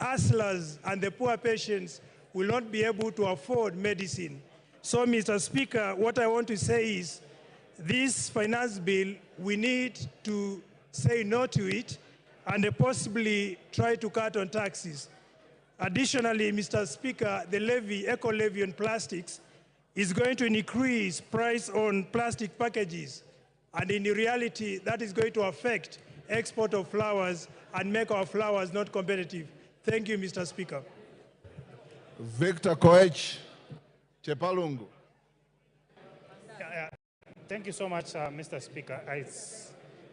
hustlers and the poor patients will not be able to afford medicine. So, Mr. Speaker, what I want to say is this finance bill, we need to say no to it and possibly try to cut on taxes. Additionally, Mr. Speaker, the levy, eco-levy on plastics is going to increase price on plastic packages. And in reality, that is going to affect export of flowers and make our flowers not competitive. Thank you, Mr. Speaker. Victor Koech, Chepalungu. Thank you so much, Mr. Speaker.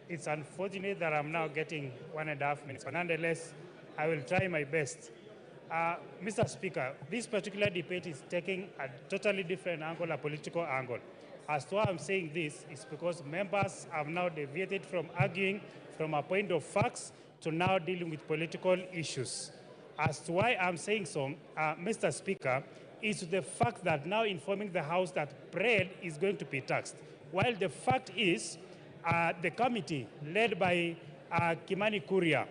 It's unfortunate that I'm now getting 1.5 minutes, but nonetheless, I will try my best. Mr. Speaker, this particular debate is taking a totally different angle, a political angle. As to why I'm saying this is because members have now deviated from arguing from a point of facts to now dealing with political issues. As to why I'm saying so, Mr. Speaker, is the fact that now informing the House that bread is going to be taxed. While the fact is, the committee led by Kimani Kuria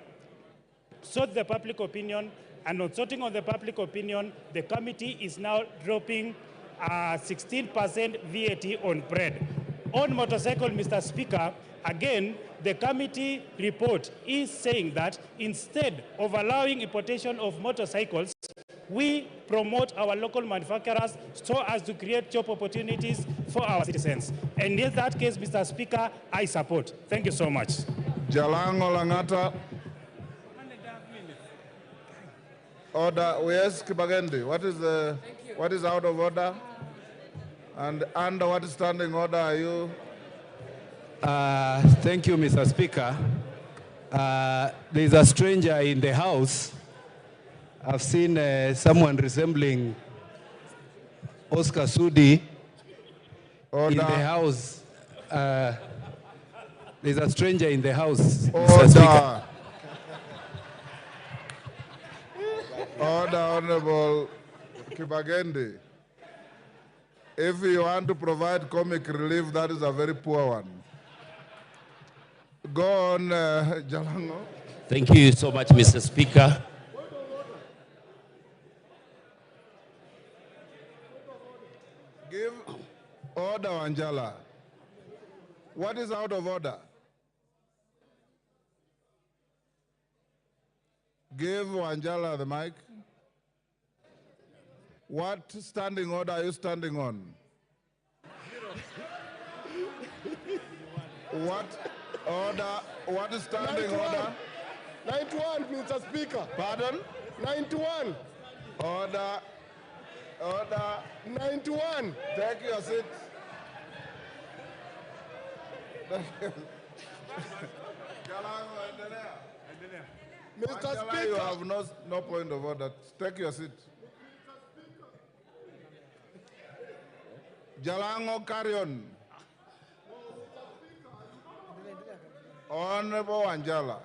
sought the public opinion, and on sorting on the public opinion, the committee is now dropping 16% VAT on bread. On motorcycle, Mr. Speaker, again, the committee report is saying that instead of allowing importation of motorcycles, we promote our local manufacturers so as to create job opportunities for our citizens. And in that case, Mr. Speaker, I support. Thank you so much. Jalango Langata. Order, yes, Kibagendi. What is out of order? And under what standing order are you? Thank you, Mr. Speaker. There's a stranger in the House. I've seen someone resembling Oscar Sudi in the House. There's a stranger in the House, Mr. Speaker. Order, Honorable Kibagendi. If you want to provide comic relief, that is a very poor one. Go on, Jalango. Thank you so much, Mr. Speaker. Give order, Anjala. What is out of order? Give Anjala the mic. What standing order are you standing on? What order? What is standing 91. Order? 91, Mr. Speaker. Pardon? 91. Order. Order. 91. Take your seat. Mr. Speaker. You have no point of order. Take your seat. Jalango, carry on. Honorable Anjala,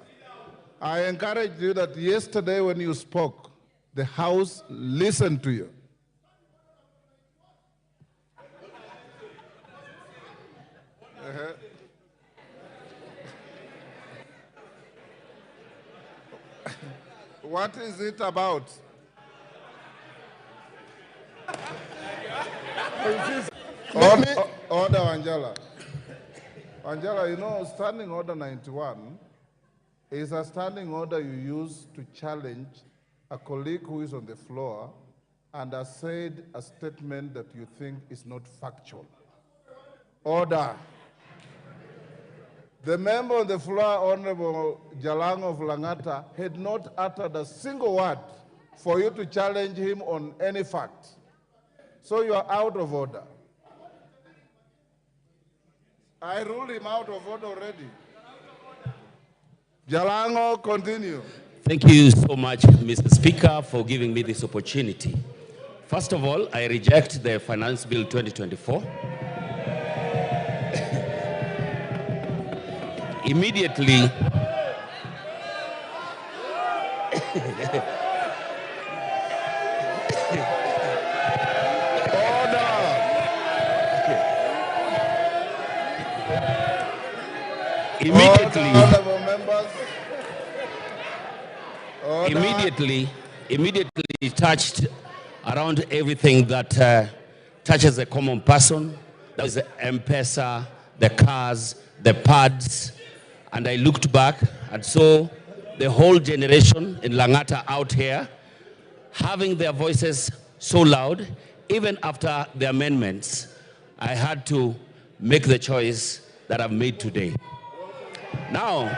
I encourage you that yesterday when you spoke, the House listened to you. What is it about? Order, Angela. Angela, you know, standing order 91 is a standing order you use to challenge a colleague who is on the floor and has said a statement that you think is not factual. Order. The member on the floor, Honorable Jalango of Langata, had not uttered a single word for you to challenge him on any fact. So you are out of order. I ruled him out of order already. Jalango, continue. Thank you so much, Mr. Speaker, for giving me this opportunity. First of all, I reject the Finance Bill 2024. Immediately, immediately touched around everything that touches a common person. That was the M-Pesa, the cars, the pads. And I looked back and saw the whole generation in Langata out here having their voices so loud. Even after the amendments, I had to make the choice that I've made today. Now,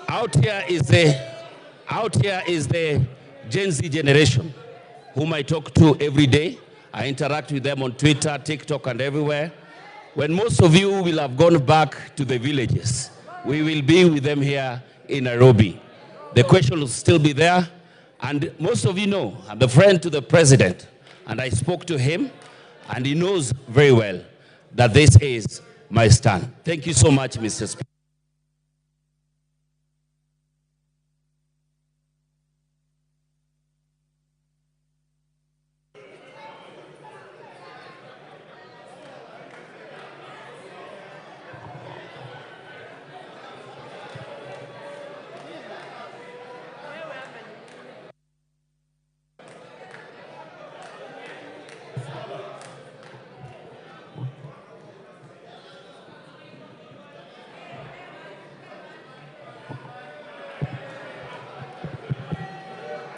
out here is the Gen Z generation whom I talk to every day. I interact with them on Twitter, TikTok, and everywhere. When most of you will have gone back to the villages, we will be with them here in Nairobi. The question will still be there. And most of you know, I'm the friend to the president. And I spoke to him, and he knows very well that this is my stand. Thank you so much, Mr. Speaker.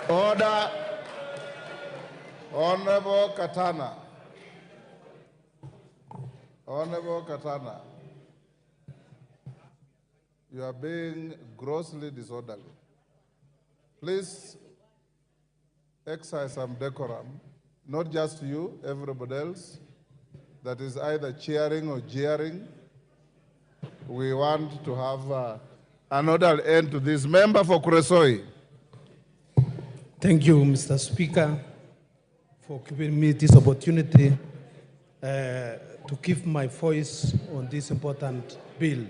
Order. Honorable Katana. Honorable Katana, you are being grossly disorderly. Please exercise some decorum, not just you, everybody else that is either cheering or jeering. We want to have an orderly end to this. Member for Kuresoi. Thank you, Mr. Speaker, for giving me this opportunity to give my voice on this important bill.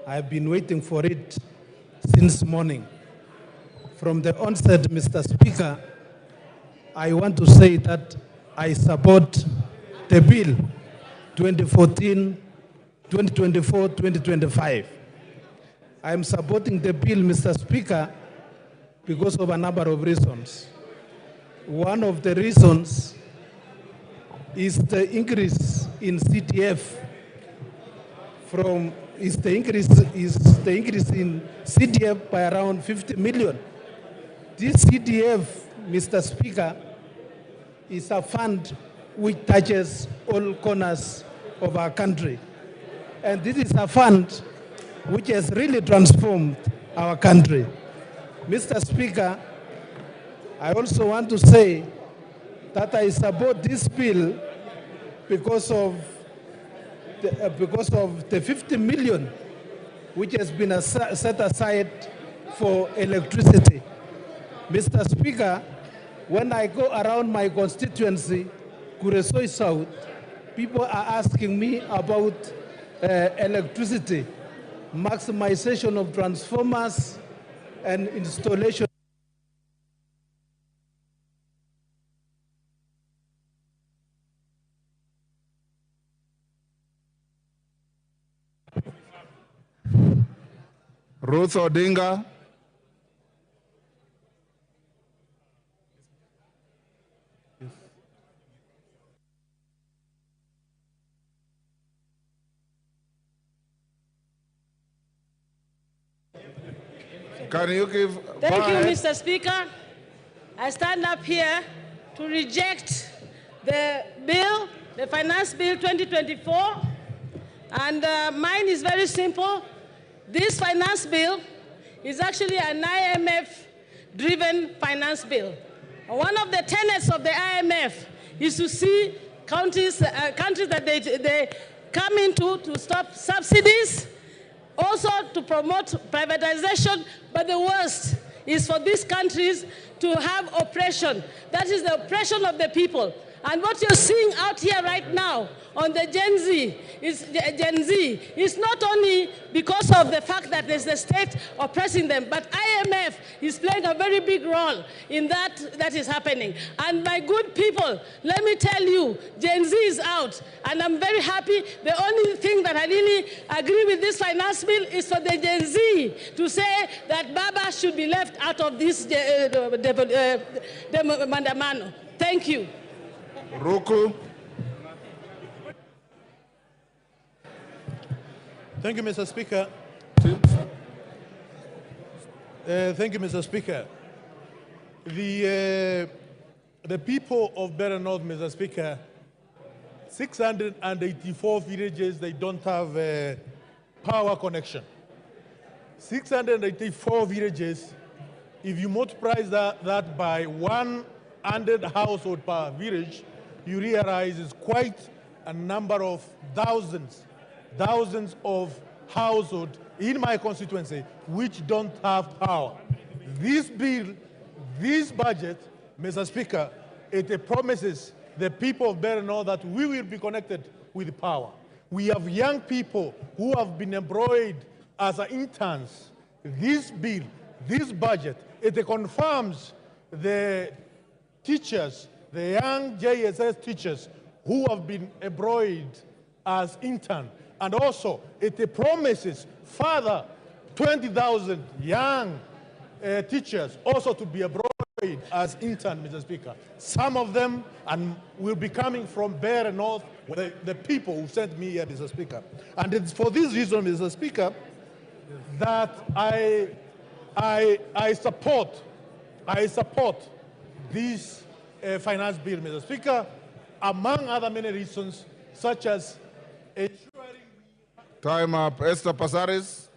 I've been waiting for it since morning. From the onset, Mr. Speaker, I want to say that I support the bill 2024-2025. I am supporting the bill, Mr. Speaker, because of a number of reasons. One of the reasons is the increase in CTF is the increase in CTF by around 50 million. This CTF, Mr. Speaker, is a fund which touches all corners of our country. And this is a fund which has really transformed our country. Mr. Speaker, I also want to say that I support this bill because of the 50 million which has been set aside for electricity. Mr. Speaker, when I go around my constituency, Kuresoi South, people are asking me about electricity, maximization of transformers, and installation. Ruth Odinga. Can you give... Thank you, Mr. Speaker. I stand up here to reject the bill, the Finance Bill 2024. And mine is very simple. This finance bill is actually an IMF-driven finance bill. And one of the tenets of the IMF is to see countries that they come into to stop subsidies, also to promote privatization, but the worst is for these countries to have oppression. That is the oppression of the people. And what you're seeing out here right now on the Gen Z is not only because of the fact that there's the state oppressing them, but IMF is playing a very big role in that is happening. And my good people, let me tell you, Gen Z is out, and I'm very happy. The only thing that I really agree with this finance bill is for the Gen Z to say that Baba should be left out of this mandamano. Thank you. Ruku. Thank you, Mr. Speaker. Thank you, Mr. Speaker. The people of Better North, Mr. Speaker, 684 villages, they don't have a power connection. 684 villages, if you multiply that by 100 households per village, you realize it's quite a number of thousands of households in my constituency which don't have power. This bill, this budget, Mr. Speaker, it promises the people of Better North that we will be connected with power. We have young people who have been employed as interns. This bill, this budget, it confirms the teachers, the young JSS teachers who have been employed as interns. And also, it promises further 20,000 young teachers also to be employed as interns, Mr. Speaker. Some of them will be coming from Better North, the people who sent me here, Mr. Speaker. And it's for this reason, Mr. Speaker, that I support this finance bill, Mr. Speaker, among other many reasons, such as ensuring... Time up. Esther Pasaris.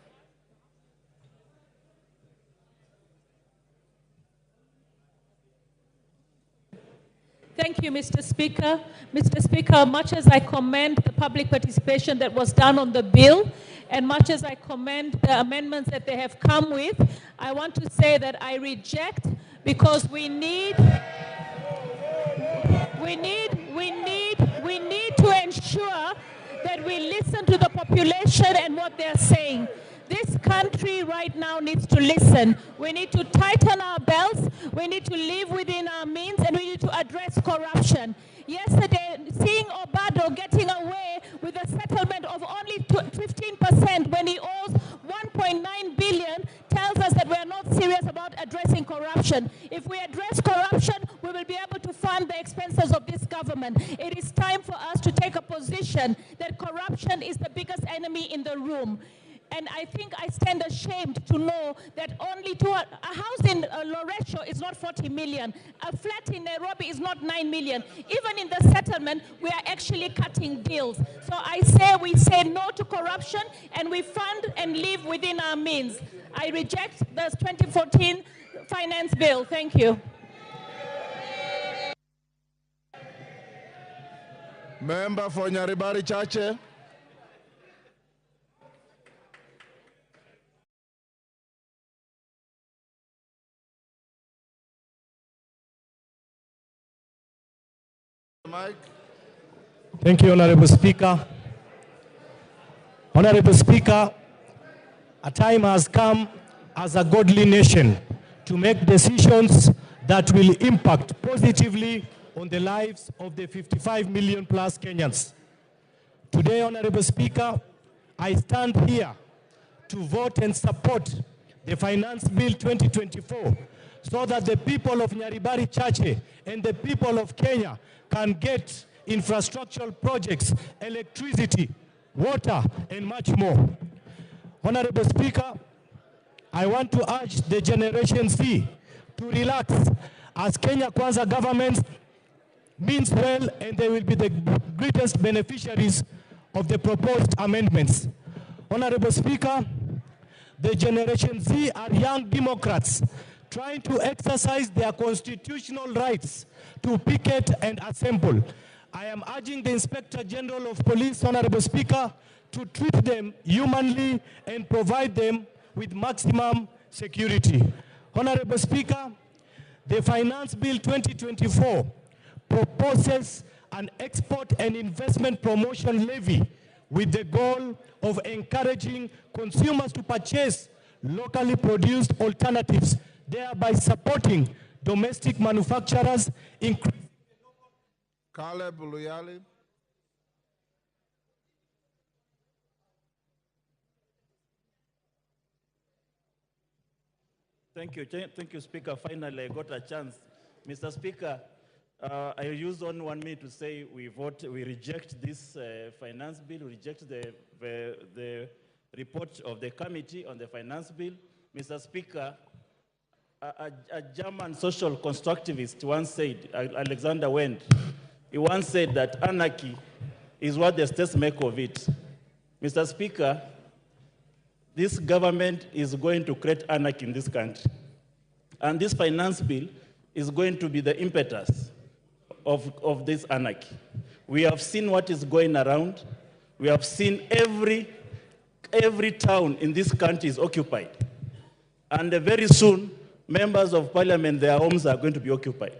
Thank you, Mr. Speaker. Mr. Speaker, much as I commend the public participation that was done on the bill, and much as I commend the amendments that they have come with, I want to say that I reject, because we need to ensure that we listen to the population and what they're saying. This country right now needs to listen. We need to tighten our belts, we need to live within our means, and we need to address corruption. Yesterday, seeing Obado getting away with a settlement of only 15% when he owes 1.9 billion tells us that we are not serious about addressing corruption. If we address corruption, we will be able to fund the expenses of this government. It is time for us to take a position that corruption is the biggest enemy in the room. And I think I stand ashamed to know that only a house in Loresho is not 40 million. A flat in Nairobi is not 9 million. Even in the settlement, we are actually cutting deals. So we say no to corruption, and we fund and live within our means. I reject the 2014 finance bill. Thank you. Member for Nyaribari Chache. Mike. Thank you, Honorable Speaker. Honorable Speaker, a time has come as a godly nation to make decisions that will impact positively on the lives of the 55 million plus Kenyans. Today, Honorable Speaker, I stand here to vote and support the Finance Bill 2024 so that the people of Nyaribari Chache and the people of Kenya can get infrastructural projects, electricity, water, and much more. Honorable Speaker, I want to urge the Generation Z to relax, as Kenya Kwanza government means well, and they will be the greatest beneficiaries of the proposed amendments. Honorable Speaker, the Generation Z are young Democrats trying to exercise their constitutional rights to picket and assemble. I am urging the Inspector General of Police, Honorable Speaker, to treat them humanly and provide them with maximum security. Honorable Speaker, the Finance Bill 2024 proposes an export and investment promotion levy with the goal of encouraging consumers to purchase locally produced alternatives, thereby supporting domestic manufacturers. Caleb Luyali. Thank you, Speaker. Finally, I got a chance. Mr. Speaker, I use only 1 minute to say we reject this finance bill, we reject the report of the committee on the finance bill. Mr. Speaker, a German social constructivist once said, Alexander Wendt, he once said that anarchy is what the states make of it. Mr. Speaker, this government is going to create anarchy in this country. And this finance bill is going to be the impetus of this anarchy. We have seen what is going around. We have seen every town in this country is occupied. And very soon, members of parliament, their homes are going to be occupied.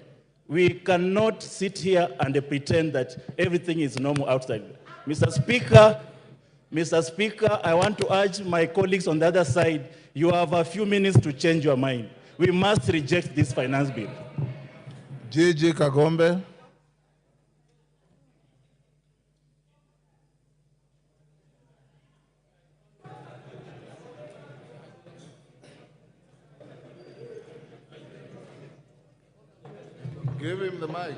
We cannot sit here and pretend that everything is normal outside. Mr. Speaker, I want to urge my colleagues on the other side, you have a few minutes to change your mind. We must reject this finance bill. Gigi Kagombe. Give him the mic.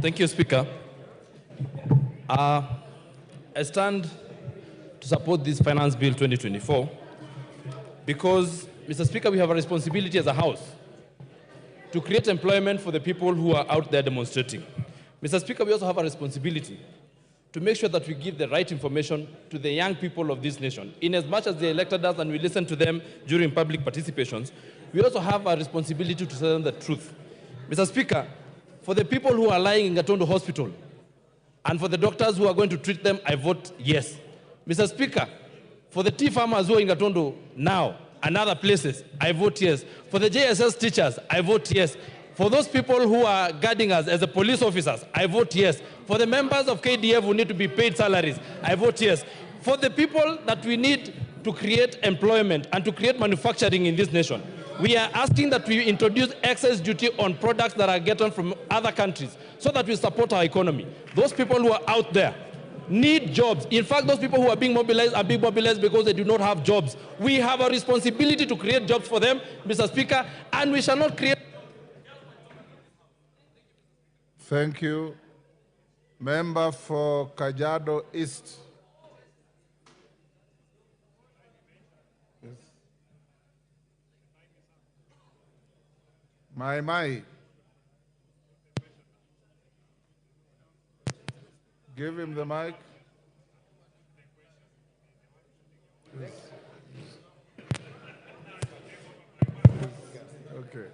Thank you, Speaker. I stand to support this Finance Bill 2024 because, Mr. Speaker, we have a responsibility as a House to create employment for the people who are out there demonstrating. Mr. Speaker, we also have a responsibility to make sure that we give the right information to the young people of this nation. In as much as they elected us and we listen to them during public participations, we also have a responsibility to tell them the truth. Mr. Speaker, for the people who are lying in Gatondo Hospital and for the doctors who are going to treat them, I vote yes. Mr. Speaker, for the tea farmers who are in Gatondo now and other places, I vote yes. For the JSS teachers, I vote yes. For those people who are guarding us as the police officers, I vote yes. For the members of KDF who need to be paid salaries, I vote yes. For the people that we need to create employment and to create manufacturing in this nation, we are asking that we introduce excess duty on products that are gotten from other countries so that we support our economy. Those people who are out there need jobs. In fact, those people who are being mobilized are being mobilized because they do not have jobs. We have a responsibility to create jobs for them, Mr. Speaker, and we shall not create... Thank you. Member for Kajiado East. Yes. Mai. Give him the mic. Yes. Okay.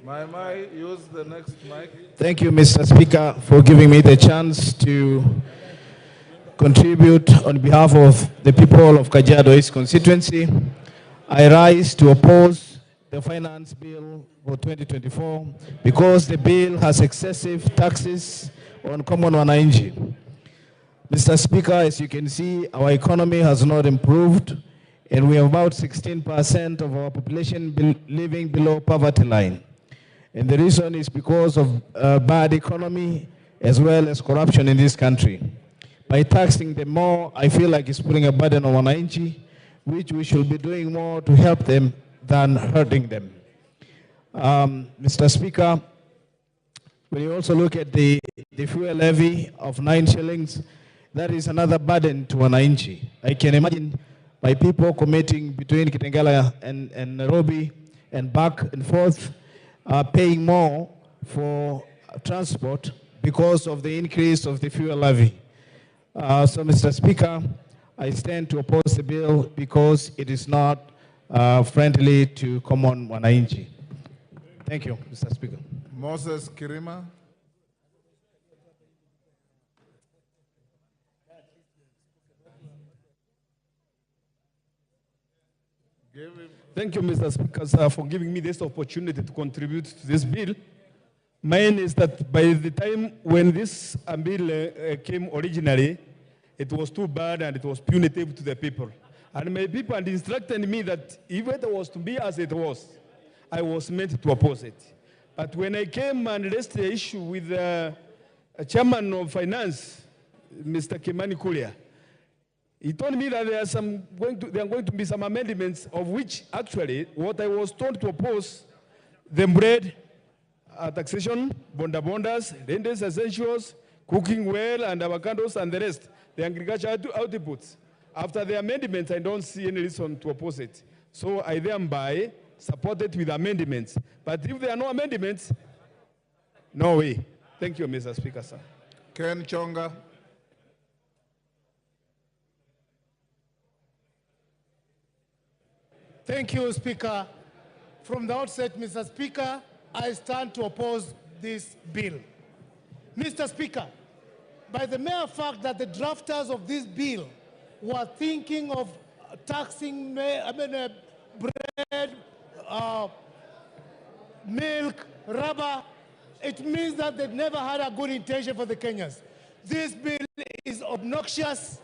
Mai, use the next mic. Thank you, Mr. Speaker, for giving me the chance to contribute on behalf of the people of Kajiado East constituency. I rise to oppose the finance bill for 2024 because the bill has excessive taxes on common wananchi. Mr. Speaker, as you can see, our economy has not improved, and we have about 16% of our population living below poverty line. And the reason is because of bad economy as well as corruption in this country. By taxing them more, I feel like it's putting a burden on wananchi, which we should be doing more to help them than hurting them. Mr. Speaker, when you also look at the fuel levy of 9 shillings, that is another burden to wananchi. I can imagine my people commuting between Kitengela and Nairobi and back and forth, paying more for transport because of the increase of the fuel levy. So, Mr. Speaker, I stand to oppose the bill because it is not friendly to common wananchi. Thank you, Mr. Speaker. Moses Kirima. Thank you, Mr. Speaker, sir, for giving me this opportunity to contribute to this bill. Mine is that by the time when this bill came originally, it was too bad and it was punitive to the people. And my people had instructed me that if it was to be as it was, I was meant to oppose it. But when I came and raised the issue with the chairman of finance, Mr. Kimani Kulia, he told me that there are going to be some amendments of which actually what I was told to oppose, the bread, taxation, bondas, rentals, essentials, cooking well, and avocados, and the rest, the agricultural outputs. After the amendments, I don't see any reason to oppose it. So I thereby support it with amendments. But if there are no amendments, no way. Thank you, Mr. Speaker, sir. Ken Chonga. Thank you, Speaker. From the outset, Mr. Speaker, I stand to oppose this bill. Mr. Speaker, by the mere fact that the drafters of this bill were thinking of taxing bread, milk, rubber, it means that they've never had a good intention for the Kenyans. This bill is obnoxious,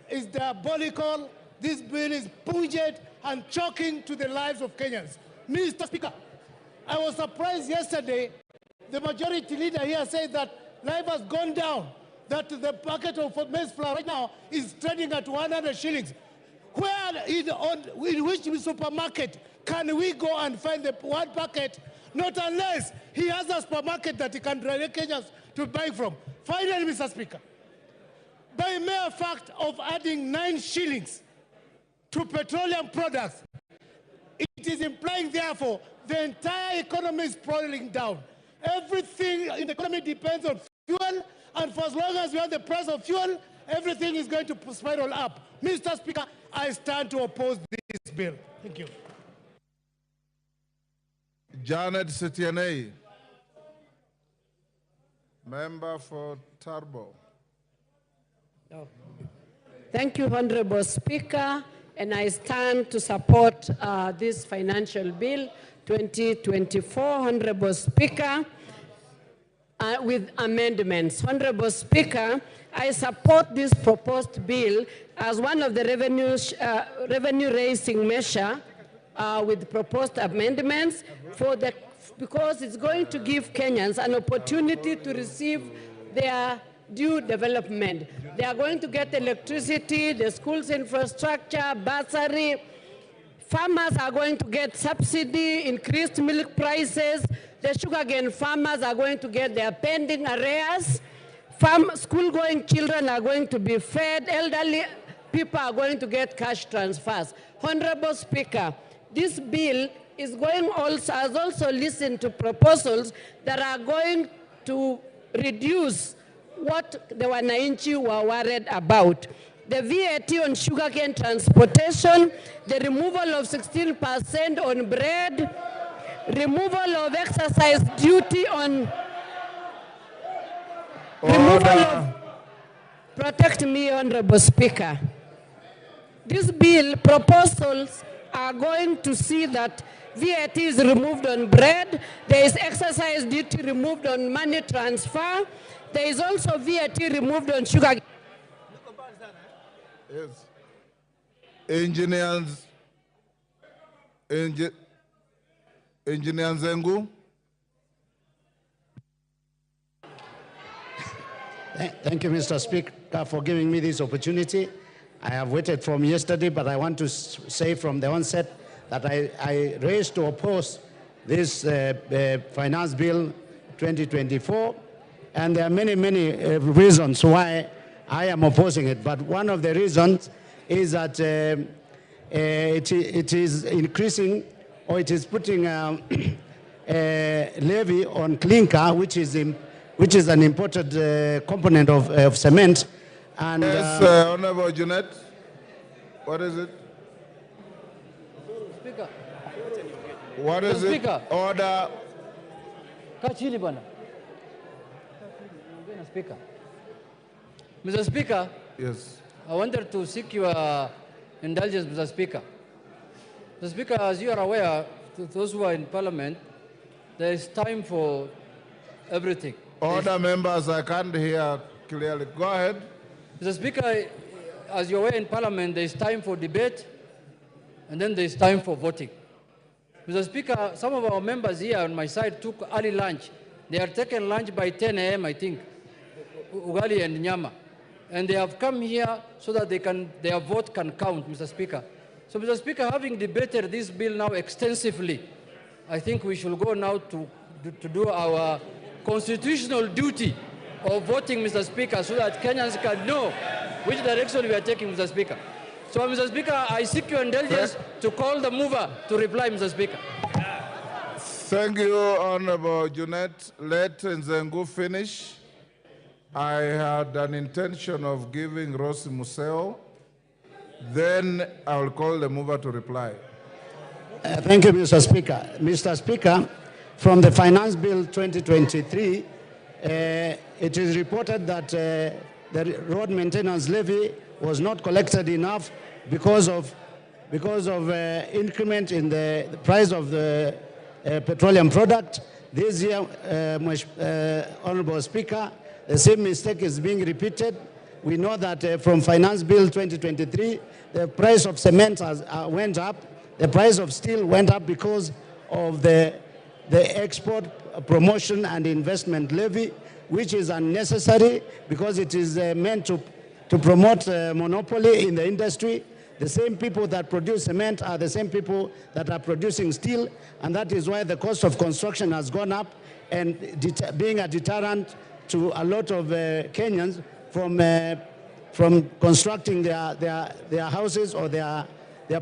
is diabolical, this bill is pungent and shocking to the lives of Kenyans. Mr. Speaker, I was surprised yesterday, the majority leader here said that life has gone down, that the packet of maize flour right now is trading at 100 shillings. Where in which supermarket can we go and find the one packet? Not unless he has a supermarket that he can direct Kenyans to buy from. Finally, Mr. Speaker, by mere fact of adding 9 shillings to petroleum products, it is implying, therefore, the entire economy is falling down. Everything in the economy depends on fuel, and for as long as we have the price of fuel, everything is going to spiral up. Mr. Speaker, I stand to oppose this bill. Thank you. Janet Setianei, member for Turbo. Thank you, Honorable Speaker, and I stand to support this financial bill 2024, Honorable Speaker, with amendments. Honorable Speaker, I support this proposed bill as one of the revenue-raising measure with proposed amendments because it's going to give Kenyans an opportunity to receive their due development. They are going to get electricity, the schools infrastructure, bursary. Farmers are going to get subsidy, increased milk prices. The sugarcane farmers are going to get their pending arrears. School-going children are going to be fed. Elderly people are going to get cash transfers. Honorable Speaker, this bill is has also listened to proposals that are going to reduce what the Wananchi were worried about. The VAT on sugarcane transportation, the removal of 16% on bread, removal of excise duty on... Removal of... Protect me, Honorable Speaker. This bill proposals are going to see that VAT is removed on bread, there is excise duty removed on money transfer, there is also VAT removed on sugar. Yes. Engineers Zengu. Thank you, Mr. Speaker, for giving me this opportunity. I have waited from yesterday, but I want to say from the onset that I raised to oppose this finance bill 2024, and there are many, many reasons why I am opposing it. But one of the reasons is that it is increasing, or it is putting a levy on clinker, which is an imported component of cement. And, yes, Honorable Junet, what is it? Speaker. What is it? Speaker. Order. Kachili bwana. Speaker. Mr. Speaker. Yes. I wanted to seek your indulgence, Mr. Speaker. Mr. Speaker, as you are aware, to those who are in Parliament, there is time for everything. Order, members, I can't hear clearly. Go ahead. Mr. Speaker, as you're aware in Parliament, there is time for debate, and then there is time for voting. Mr. Speaker, some of our members here on my side took early lunch. They are taking lunch by 10 a.m., I think, ugali and nyama. And they have come here so that their vote can count, Mr. Speaker. So, Mr. Speaker, having debated this bill now extensively, I think we should go now to do our constitutional duty of voting, Mr. Speaker, so that Kenyans can know which direction we are taking, Mr. Speaker. So, Mr. Speaker, I seek your indulgence to call the mover to reply, Mr. Speaker. Thank you, Honorable Junet. Let Nzengu finish. I had an intention of giving Rosi Museo. Then I will call the mover to reply. Thank you, Mr. Speaker. Mr. Speaker, from the Finance Bill 2023, it is reported that the road maintenance levy was not collected enough because of increment in the price of the petroleum product. This year, Honorable Speaker, the same mistake is being repeated. We know that from Finance Bill 2023, the price of cement went up. The price of steel went up because of the export promotion and investment levy, which is unnecessary because it is meant to promote monopoly in the industry. The same people that produce cement are the same people that are producing steel, and that is why the cost of construction has gone up and being a deterrent to a lot of Kenyans from constructing their houses or their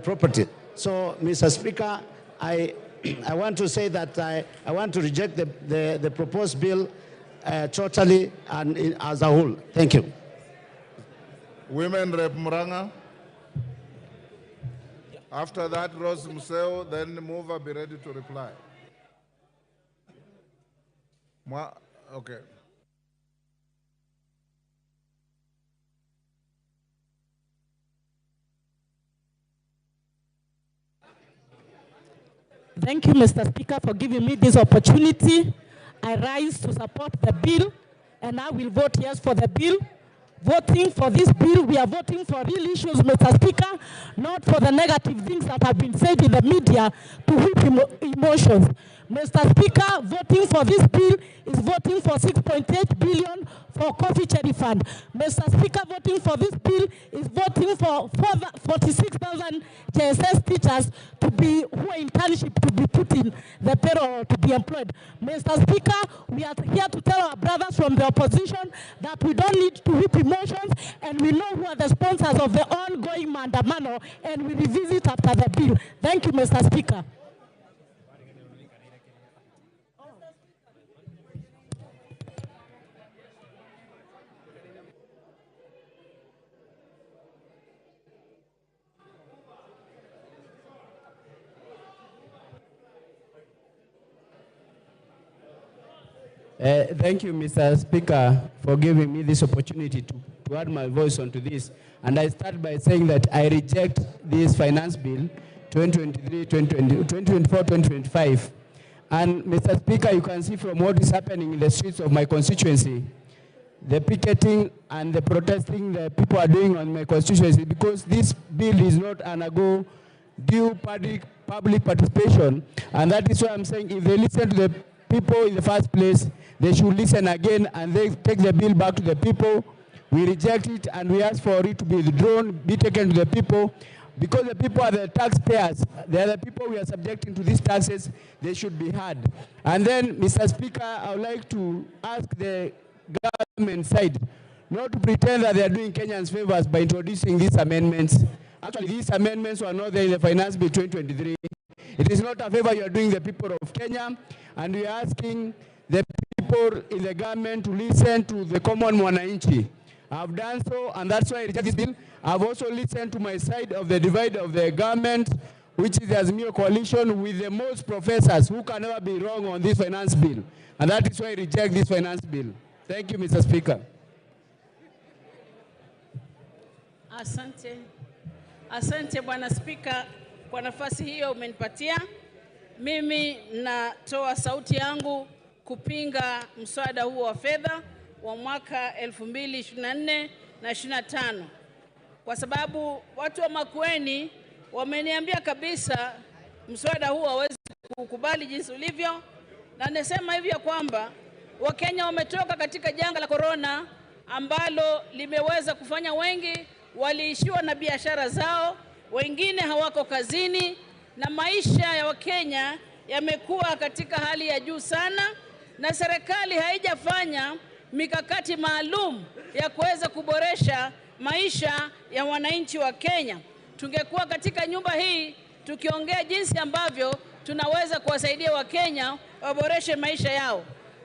property. So, Mr. Speaker, I want to say that I want to reject the proposed bill totally and as a whole. Thank you. Women Rep Muranga. After that, Rose Museo, then the mover be ready to reply. Okay. Thank you, Mr. Speaker, for giving me this opportunity. I rise to support the bill, and I will vote yes for the bill. Voting for this bill, we are voting for real issues, Mr. Speaker, not for the negative things that have been said in the media to whip emotions. Mr. Speaker, voting for this bill is voting for 6.8 billion for coffee cherry fund. Mr. Speaker, voting for this bill is voting for 46,000 JSS teachers who are internship to be put in the payroll to be employed. Mr. Speaker, we are here to tell our brothers from the opposition that we don't need to whip emotions, and we know who are the sponsors of the ongoing mandamano, and we revisit after the bill. Thank you, Mr. Speaker. Thank you, Mr. Speaker, for giving me this opportunity to add my voice onto this. And I start by saying that I reject this finance bill 2024-2025. And Mr. Speaker, you can see from what is happening in the streets of my constituency, the picketing and the protesting the people are doing on my constituency, because this bill is not undergo due public participation. And that is why I'm saying if they listen to the people in the first place, they should listen again and they take the bill back to the people. We reject it and we ask for it to be withdrawn, be taken to the people, because the people are the taxpayers. They are the people we are subjecting to these taxes. They should be heard. And then, Mr. Speaker, I would like to ask the government side not to pretend that they are doing Kenyans favors by introducing these amendments. Actually, these amendments were not there in the Finance Bill 2023. It is not a favor you are doing the people of Kenya, and we are asking the people in the government to listen to the common mwananchi. I've done so, and that's why I reject this bill. I've also listened to my side of the divide of the government, which is the Azimio coalition, with the most professors who can never be wrong on this finance bill. And that is why I reject this finance bill. Thank you, Mr. Speaker. Asante. Asante, Bwana Speaker. kwa nafasi hiyo umenipatia. Mimi natoa sauti yangu kupinga mswada huo wa fedha wa mwaka 2024 na 25. Kwa sababu watu wa Makueni wameniambia kabisa mswada huo hawezi kukubali jinsi ulivyo, na nasema hivi ya kwamba Wakenya wametoka katika janga la corona ambalo limeweza kufanya wengi waliishiwa na biashara zao, wengine hawako kazini, na maisha ya Wakenya yamekuwa katika hali ya juu sana, na serikali haijafanya mikakati maalum ya kuweza kuboresha maisha ya wananchi wa Kenya. Tungekuwa katika nyumba hii tukiongea jinsi ambavyo tunaweza kuwasaidia Wakenya waboreshe maisha yao.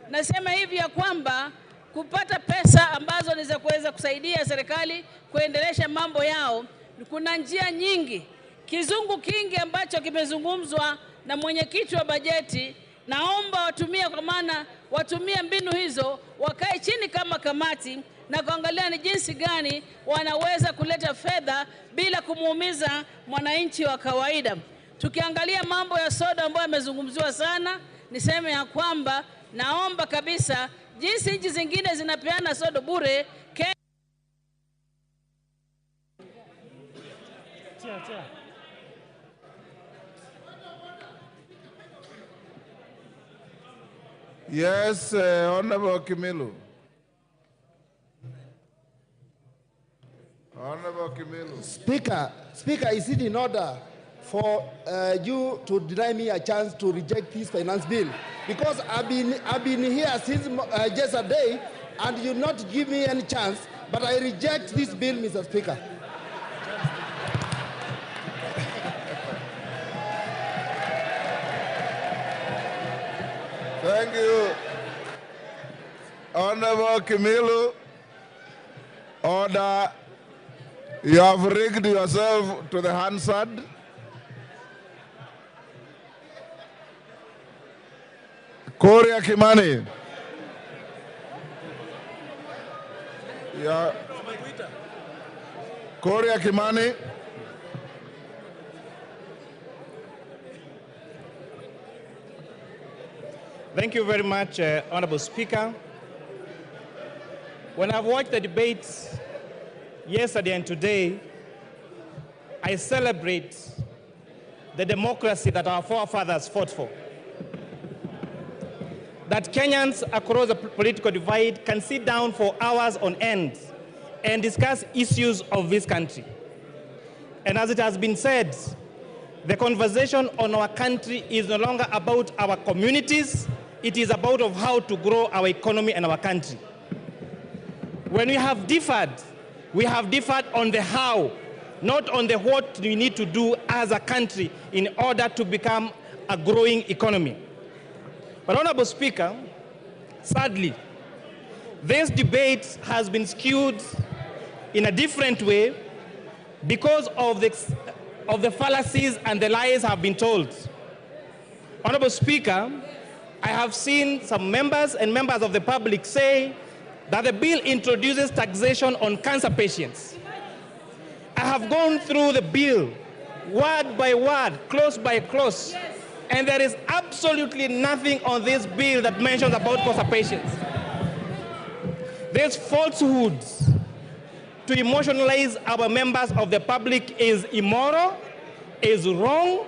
Nasema hivi ya kwamba kupata pesa ambazo ni za kuweza kusaidia serikali kuendelesha mambo yao, kuna njia nyingi. Kizungu kingi ambacho kimezungumzwa na mwenyekiti wa bajeti, naomba watumie, kwa maana watumie mbinu hizo, wakae chini kama kamati na kuangalia ni jinsi gani wanaweza kuleta fedha bila kumuumiza mwananchi wa kawaida. Tukiangalia mambo ya soda ambayo yamezungumziwa sana, niseme ya kwamba naomba kabisa jinsi nchi zingine zinapeana soda bure, Yes, Honorable Kimilu. Honorable Kimilu. Speaker, is it in order for you to deny me a chance to reject this finance bill? Because I've been here since yesterday, and you not give me any chance, but I reject this bill, Mr. Speaker. Thank you. Honorable Kimilu, order. You have rigged yourself to the Hansard. Korea Kimani. Yeah. Korea Kimani. Thank you very much, Honorable Speaker. When I've watched the debates yesterday and today, I celebrate the democracy that our forefathers fought for. That Kenyans across the political divide can sit down for hours on end and discuss issues of this country. And as it has been said, the conversation on our country is no longer about our communities, it is about of how to grow our economy and our country. When we have differed on the how, not on the what we need to do as a country in order to become a growing economy. But Honorable Speaker, sadly, this debate has been skewed in a different way because of the fallacies and the lies have been told. Honorable Speaker, I have seen some members and members of the public say that the bill introduces taxation on cancer patients. I have gone through the bill word by word, clause by clause, and there is absolutely nothing on this bill that mentions about cancer patients. These falsehoods to emotionalize our members of the public is immoral, is wrong,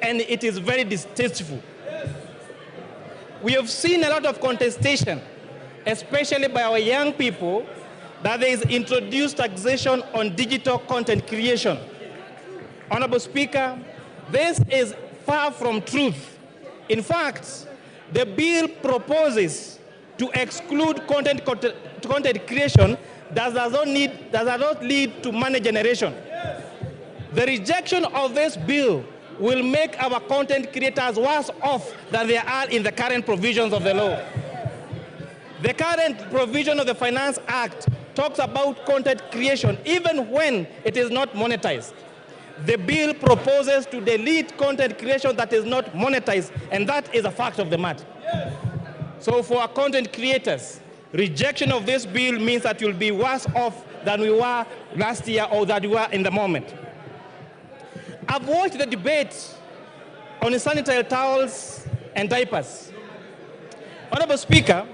and it is very distasteful. We have seen a lot of contestation, especially by our young people, that there is introduced taxation on digital content creation. Honorable Speaker, this is far from truth. In fact, the bill proposes to exclude content creation that does not lead to money generation. The rejection of this bill will make our content creators worse off than they are in the current provisions of the law. The current provision of the Finance Act talks about content creation even when it is not monetized. The bill proposes to delete content creation that is not monetized, and that is a fact of the matter. So for our content creators, rejection of this bill means that you'll be worse off than we were last year or that we were in the moment. I've watched the debate on sanitary towels and diapers. Honorable Speaker,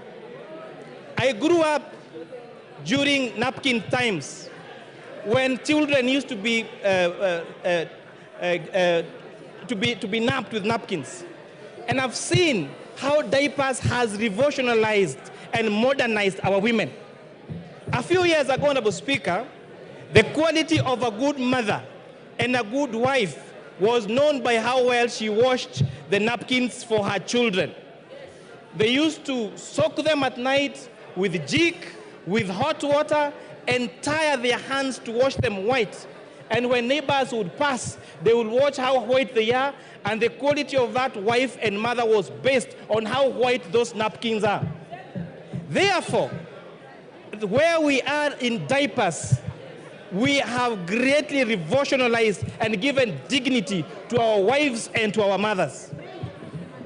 I grew up during napkin times when children used to be napped with napkins. And I've seen how diapers has revolutionized and modernized our women. A few years ago, Honorable Speaker, the quality of a good mother and a good wife was known by how well she washed the napkins for her children. They used to soak them at night with jik, with hot water, and tie their hands to wash them white. And when neighbors would pass, they would watch how white they are, and the quality of that wife and mother was based on how white those napkins are. Therefore, where we are in diapers, we have greatly revolutionized and given dignity to our wives and to our mothers.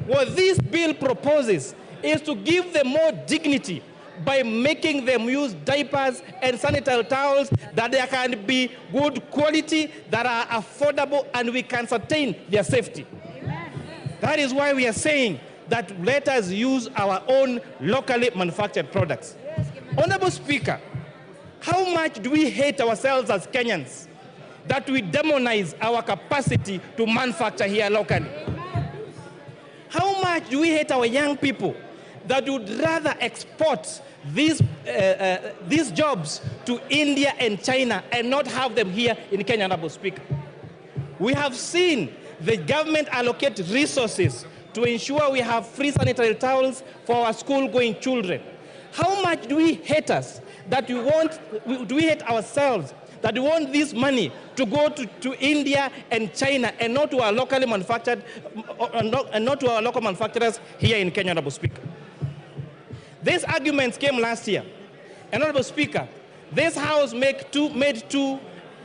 What this bill proposes is to give them more dignity by making them use diapers and sanitary towels that they can be good quality, that are affordable, and we can sustain their safety. Amen. That is why we are saying that let us use our own locally manufactured products. Yes, Honorable Speaker, how much do we hate ourselves as Kenyans that we demonize our capacity to manufacture here locally? Amen. How much do we hate our young people that would rather export these jobs to India and China and not have them here in Kenya, Honorable Speaker? We have seen the government allocate resources to ensure we have free sanitary towels for our school-going children. How much do we hate us that do we hate ourselves that we want this money to go to India and China and not to our locally manufactured, and not to our local manufacturers here in Kenya, Honorable Speaker? These arguments came last year. And Honorable Speaker, this House made two,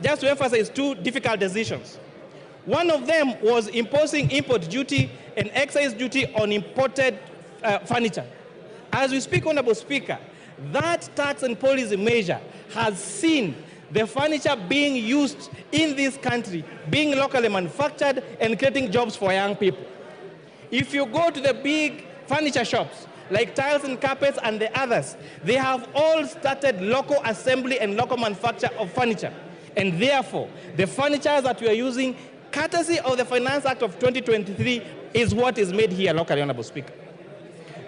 just to emphasize, two difficult decisions. One of them was imposing import duty and excise duty on imported furniture. As we speak, Honorable Speaker, that tax and policy measure has seen the furniture being used in this country, being locally manufactured and creating jobs for young people. If you go to the big furniture shops, like tiles and carpets and the others, they have all started local assembly and local manufacture of furniture. And therefore, the furniture that we are using, courtesy of the Finance Act of 2023, is what is made here locally, Honorable Speaker.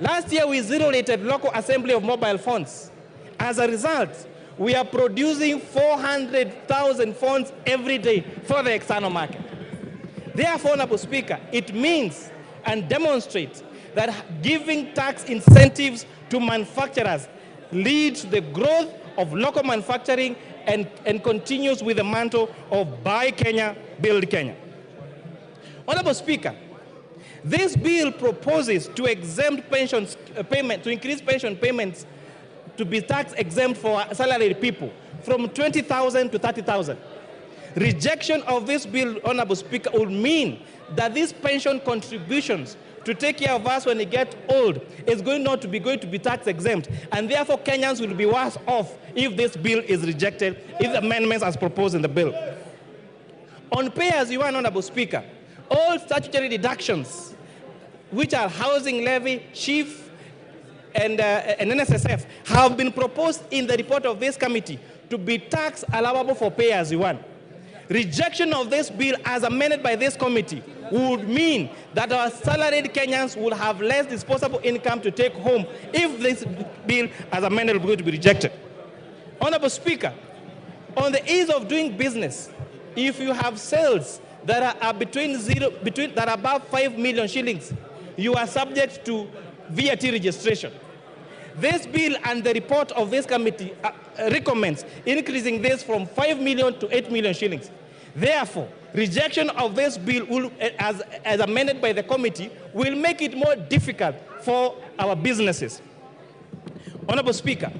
Last year, we zero-rated local assembly of mobile phones. As a result, we are producing 400,000 phones every day for the external market. Therefore, Honorable Speaker, it means and demonstrates that giving tax incentives to manufacturers leads to the growth of local manufacturing and continues with the mantle of Buy Kenya, Build Kenya. Honorable Speaker, this bill proposes to exempt pensions payment, to increase pension payments to be tax exempt for salaried people from 20,000 to 30,000. Rejection of this bill, Honorable Speaker, would mean that these pension contributions to take care of us when we get old is going to be tax exempt, and therefore Kenyans will be worse off if this bill is rejected, if the amendments as proposed in the bill. On pay as you earn, Honorable Speaker, all statutory deductions, which are housing levy, chief, and NSSF, have been proposed in the report of this committee to be tax allowable for pay as you earn. Rejection of this bill as amended by this committee would mean that our salaried Kenyans will have less disposable income to take home if this bill as amended is going to be rejected. Honorable Speaker, on the ease of doing business, if you have sales that are that are above 5 million shillings, you are subject to VAT registration. This bill and the report of this committee recommends increasing this from 5 million to 8 million shillings. Therefore, rejection of this bill will, as amended by the committee, will make it more difficult for our businesses. Honorable Speaker,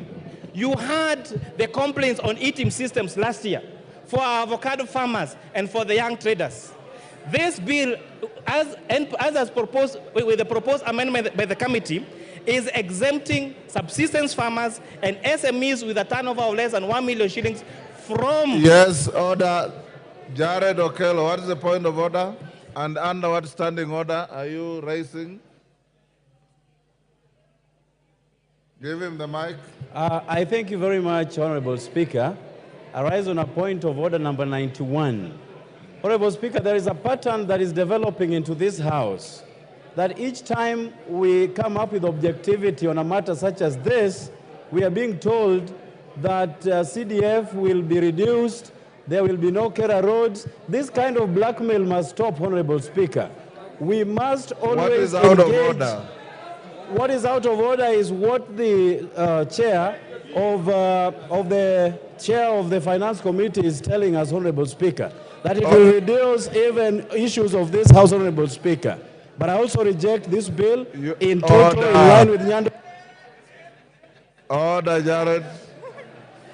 you heard the complaints on eating systems last year for our avocado farmers and for the young traders. This bill, as proposed with the proposed amendment by the committee, is exempting subsistence farmers and SMEs with a turnover of less than 1 million shillings from... Yes, order. Jared Okello, what is the point of order? And under what standing order are you raising? Give him the mic. I thank you very much, Honorable Speaker. I rise on a point of order number 91. Honorable Speaker, there is a pattern that is developing into this House that each time we come up with objectivity on a matter such as this, we are being told that CDF will be reduced, there will be no Kera roads. This kind of blackmail must stop, Honorable Speaker. We must always What is out of order? What is out of order is what the chair of the Finance Committee is telling us, Honorable Speaker, that it will reduce even issues of this House, Honorable Speaker. But I also reject this bill in total in line with Nyando. Order, Jared.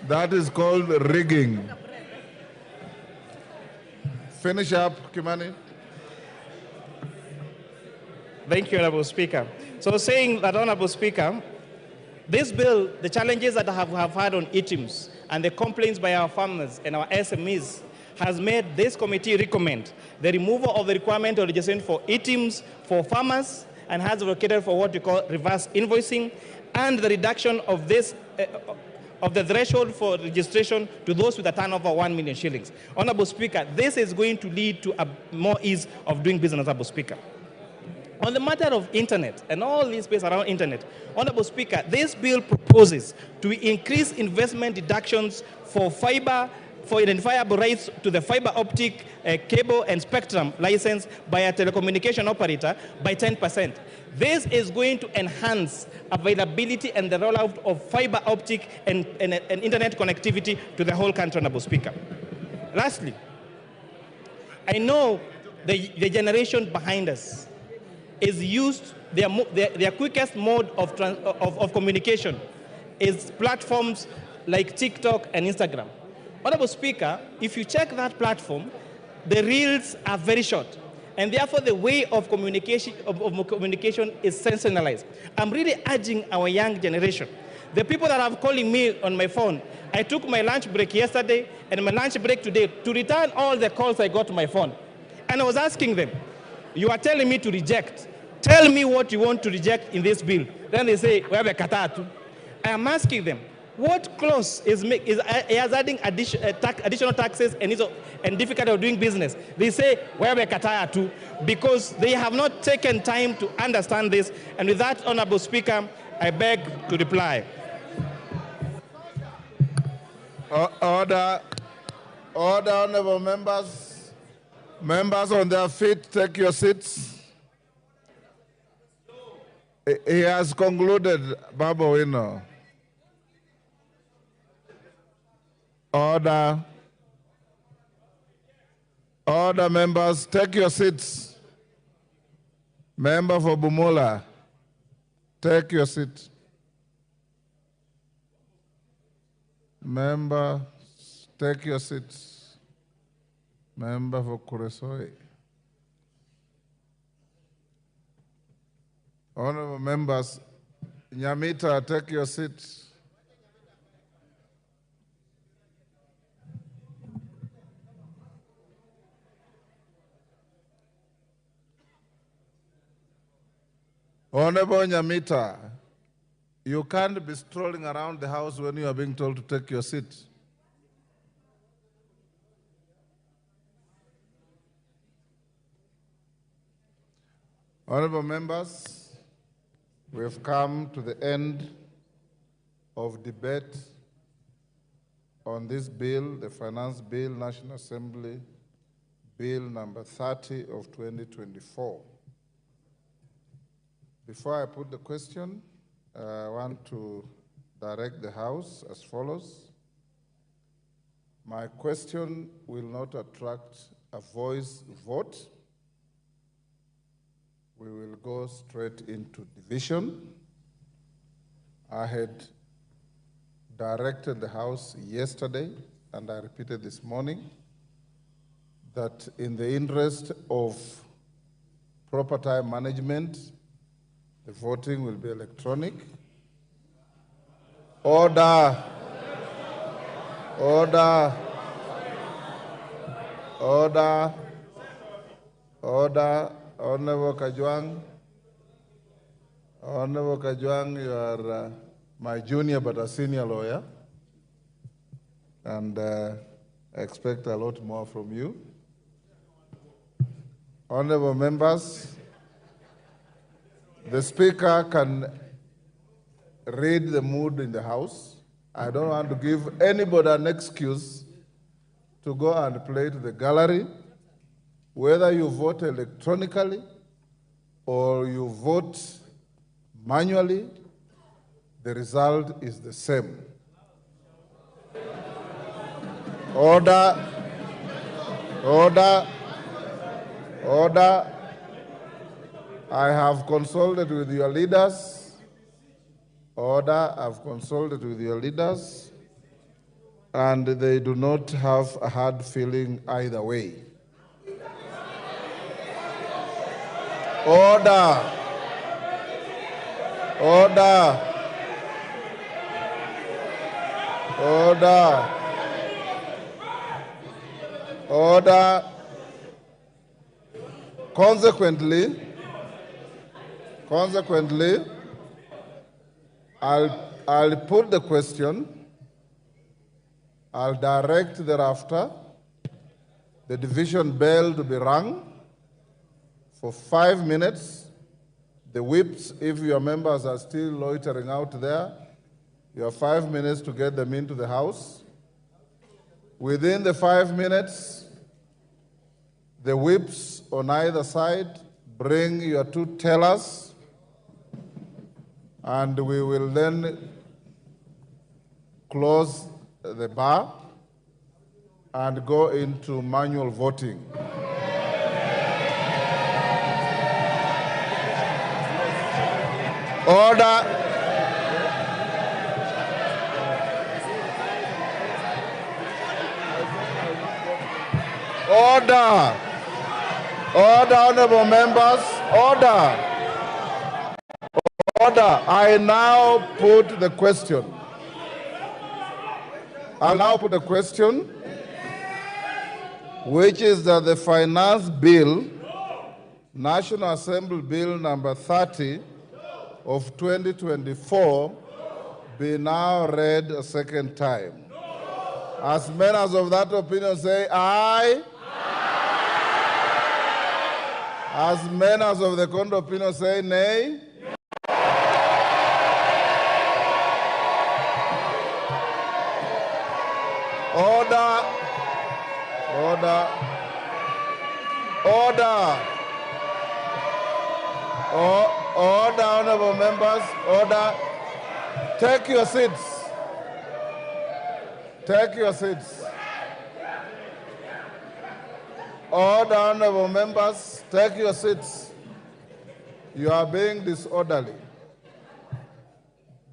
That is called rigging. Finish up, Kimani. Thank you, Honorable Speaker. So saying that, Honorable Speaker, this bill, the challenges that I have had on ITIMs and the complaints by our farmers and our SMEs has made this committee recommend the removal of the requirement of registration for ITIMs for farmers and has advocated for what we call reverse invoicing and the reduction of this of the threshold for registration to those with a turnover of 1 million shillings. Honorable Speaker, this is going to lead to a more ease of doing business, Honorable Speaker. On the matter of internet and all this space around internet, Honorable Speaker, this bill proposes to increase investment deductions for fiber, for identifiable rights to the fiber optic cable and spectrum license by a telecommunication operator by 10%. This is going to enhance availability and the rollout of fiber optic and internet connectivity to the whole country, Honorable Speaker. Lastly, I know the generation behind us is used, their quickest mode of communication is platforms like TikTok and Instagram. Honorable Speaker, if you check that platform, the reels are very short, and therefore the way of communication is sensationalized. I'm really urging our young generation, the people that are calling me on my phone, I took my lunch break yesterday and my lunch break today to return all the calls I got to my phone. And I was asking them, you are telling me to reject. Tell me what you want to reject in this bill. Then they say, we have a katatu. I am asking them, what clause is adding additional taxes and difficulty of doing business? They say, we have a katatu, because they have not taken time to understand this. And with that, Honorable Speaker, I beg to reply. Order, honorable members. Members on their feet, take your seats. He has concluded, Babu Wino. Order. Order, members, take your seats. Member for Bumula, take your seat. Member, take your seats. Member for Kuresoi. Honorable members, Nyamita, take your seat. Honorable Nyamita, you can't be strolling around the house when you are being told to take your seat. Honorable members, we have come to the end of debate on this bill, the Finance Bill, National Assembly, Bill number 30 of 2024. Before I put the question, I want to direct the House as follows. My question will not attract a voice vote. We will go straight into division. I had directed the House yesterday, and I repeated this morning, that in the interest of proper time management, the voting will be electronic. Order. Order. Order. Order. Honorable Kajwang. Honorable Kajwang, you are my junior but a senior lawyer, and I expect a lot more from you. Honorable members, the Speaker can read the mood in the House. I don't want to give anybody an excuse to go and play to the gallery. Whether you vote electronically or you vote manually, the result is the same. Order, order, order. I have consulted with your leaders. Order, I've consulted with your leaders, and they do not have a hard feeling either way. Order. Order. Order. Order. Consequently, I'll put the question. I'll direct thereafter the division bell to be rung for 5 minutes. The whips, if your members are still loitering out there, you have 5 minutes to get them into the House. Within the 5 minutes, the whips on either side bring your two tellers, and we will then close the bar and go into manual voting. Order. Order. Order, honorable members. Order. Order. I now put the question. I now put the question, which is that the Finance Bill, National Assembly Bill number 30 of 2024, be now read a second time. As many as of that opinion say aye. As many as of the contrary opinion say nay. Order. Order. Order. Order, honorable members. Order. Take your seats. Take your seats. Order, honorable members. Take your seats. You are being disorderly.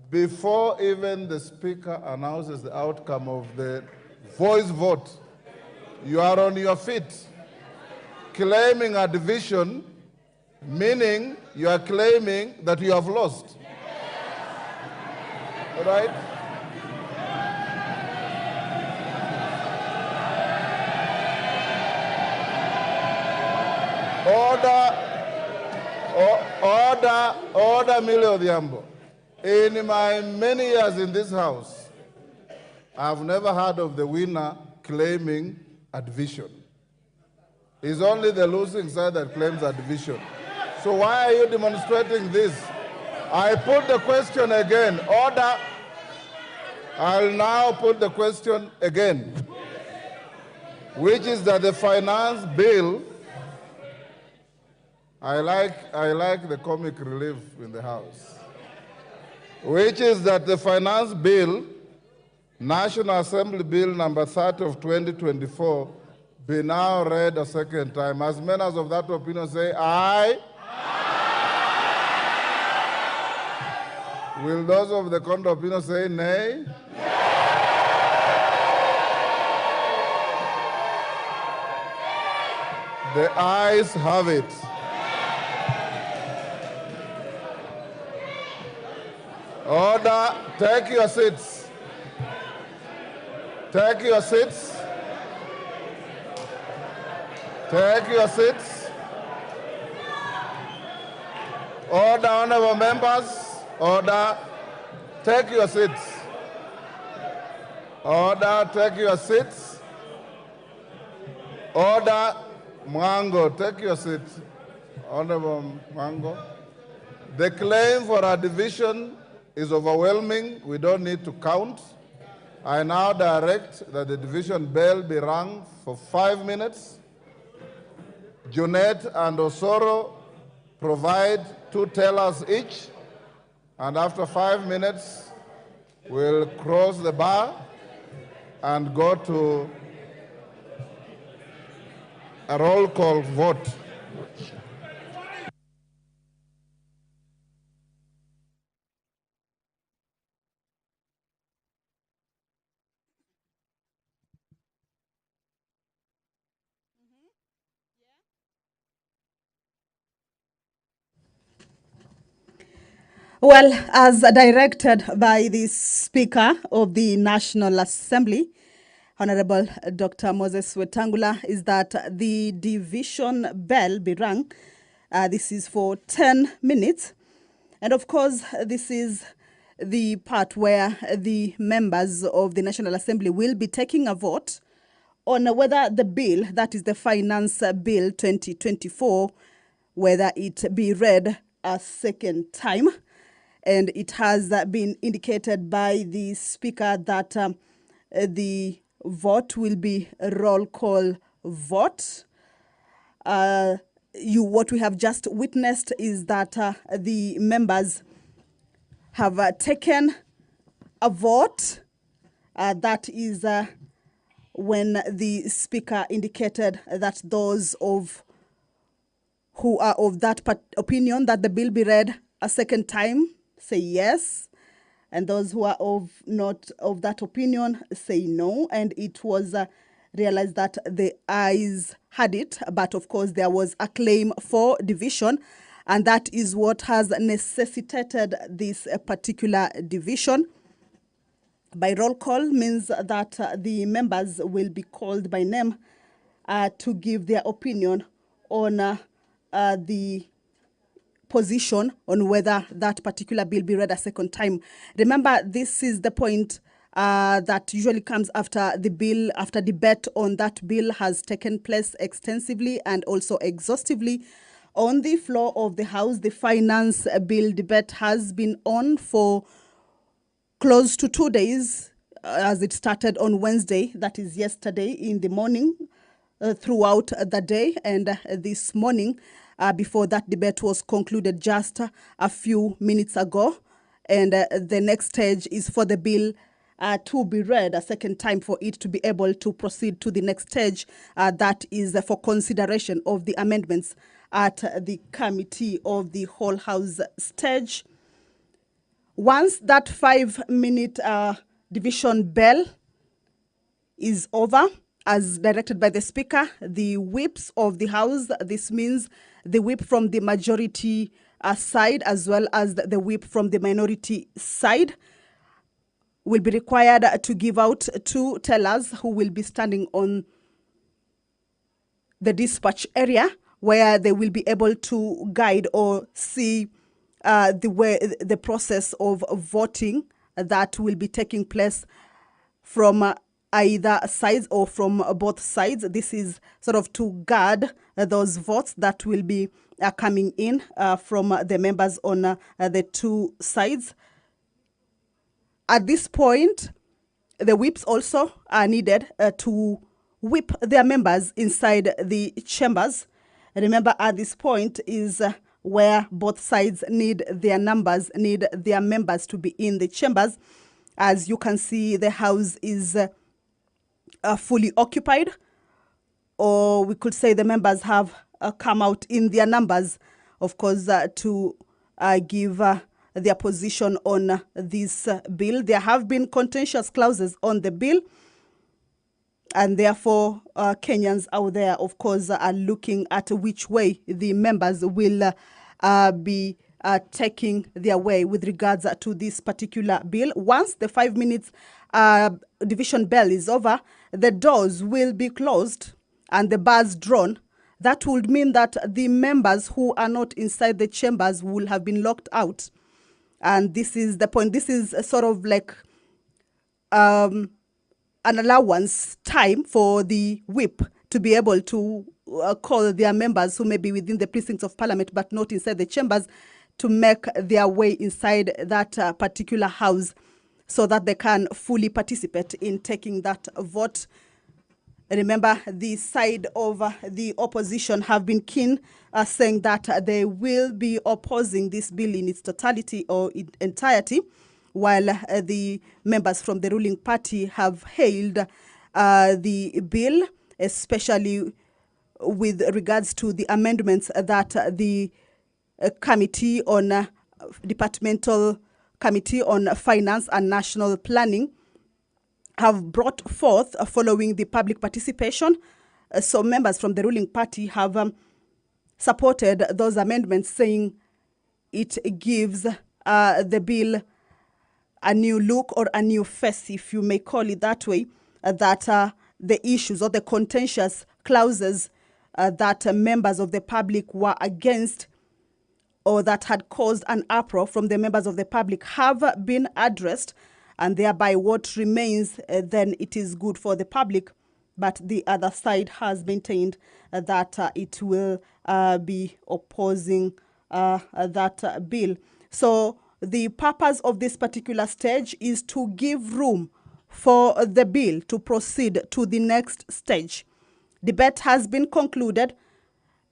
Before even the Speaker announces the outcome of the voice vote, you are on your feet, claiming a division, meaning you are claiming that you have lost. All right? Order, Millie Odhiambo. In my many years in this House, I've never heard of the winner claiming a division. It's only the losing side that claims a division. So why are you demonstrating this? I put the question again. Order. I'll now put the question again, which is that the finance bill, I like the comic relief in the House, which is that the finance bill, National Assembly Bill number 30 of 2024, be now read a second time. As many as of that opinion say aye. Will those of the contrary opinion say nay? The ayes have it. Order, take your seats. Take your seats. Take your seats. Order, honorable members. Order. Take your seats. Order, take your seats. Order, Mwango, take your seat. Honorable Mwango. The claim for a division is overwhelming. We don't need to count. I now direct that the division bell be rung for 5 minutes. Junet and Osoro provide 2 tellers each, and after 5 minutes, we'll cross the bar and go to a roll call vote. Well, as directed by the Speaker of the National Assembly, Honorable Dr. Moses Wetangula, is that the division bell be rung. This is for 10 minutes. And of course, this is the part where the members of the National Assembly will be taking a vote on whether the bill, that is the Finance Bill 2024, whether it be read a second time. And it has been indicated by the Speaker that the vote will be a roll call vote. What we have just witnessed is that the members have taken a vote. That is when the Speaker indicated that those who are of that opinion that the bill be read a second time say yes, and those who are not of that opinion say no. And it was realized that the ayes had it, but of course there was a claim for division, and that is what has necessitated this particular division. By roll call means that the members will be called by name to give their opinion on the position on whether that particular bill be read a second time. Remember, this is the point that usually comes after the bill, after debate on that bill has taken place extensively and also exhaustively on the floor of the House. The finance bill debate has been on for close to 2 days, as it started on Wednesday, that is yesterday in the morning, throughout the day, and this morning, before that debate was concluded just a few minutes ago. And the next stage is for the bill to be read a second time for it to be able to proceed to the next stage. That is for consideration of the amendments at the committee of the whole House stage. Once that 5-minute division bell is over, as directed by the Speaker, the whips of the House, this means the whip from the majority side as well as the whip from the minority side, will be required to give out 2 tellers who will be standing on the dispatch area, where they will be able to guide or see the process of voting that will be taking place from either sides or from both sides. This is sort of to guard those votes that will be coming in from the members on the 2 sides. At this point, the whips also are needed to whip their members inside the chambers. Remember, at this point is where both sides need their members to be in the chambers. As you can see, the House is fully occupied, or we could say the members have come out in their numbers, of course, to give their position on this bill. There have been contentious clauses on the bill, and therefore Kenyans out there, of course, are looking at which way the members will be taking their way with regards to this particular bill. Once the 5 minutes division bell is over, the doors will be closed and the bars drawn that would mean that the members who are not inside the chambers will have been locked out. And this is the point. This is a sort of like an allowance time for the whip to be able to call their members who may be within the precincts of parliament but not inside the chambers to make their way inside that particular house so that they can fully participate in taking that vote. Remember, the side of the opposition have been keen, saying that they will be opposing this bill in its totality or in entirety, while the members from the ruling party have hailed the bill, especially with regards to the amendments that the committee on departmental committee on finance and national planning have brought forth following the public participation. So members from the ruling party have supported those amendments, saying it gives the bill a new look or a new face, if you may call it that way, that the issues or the contentious clauses that members of the public were against or that had caused an uproar from the members of the public have been addressed, and thereby what remains then it is good for the public. But the other side has maintained that it will be opposing that bill. So the purpose of this particular stage is to give room for the bill to proceed to the next stage. Debate has been concluded,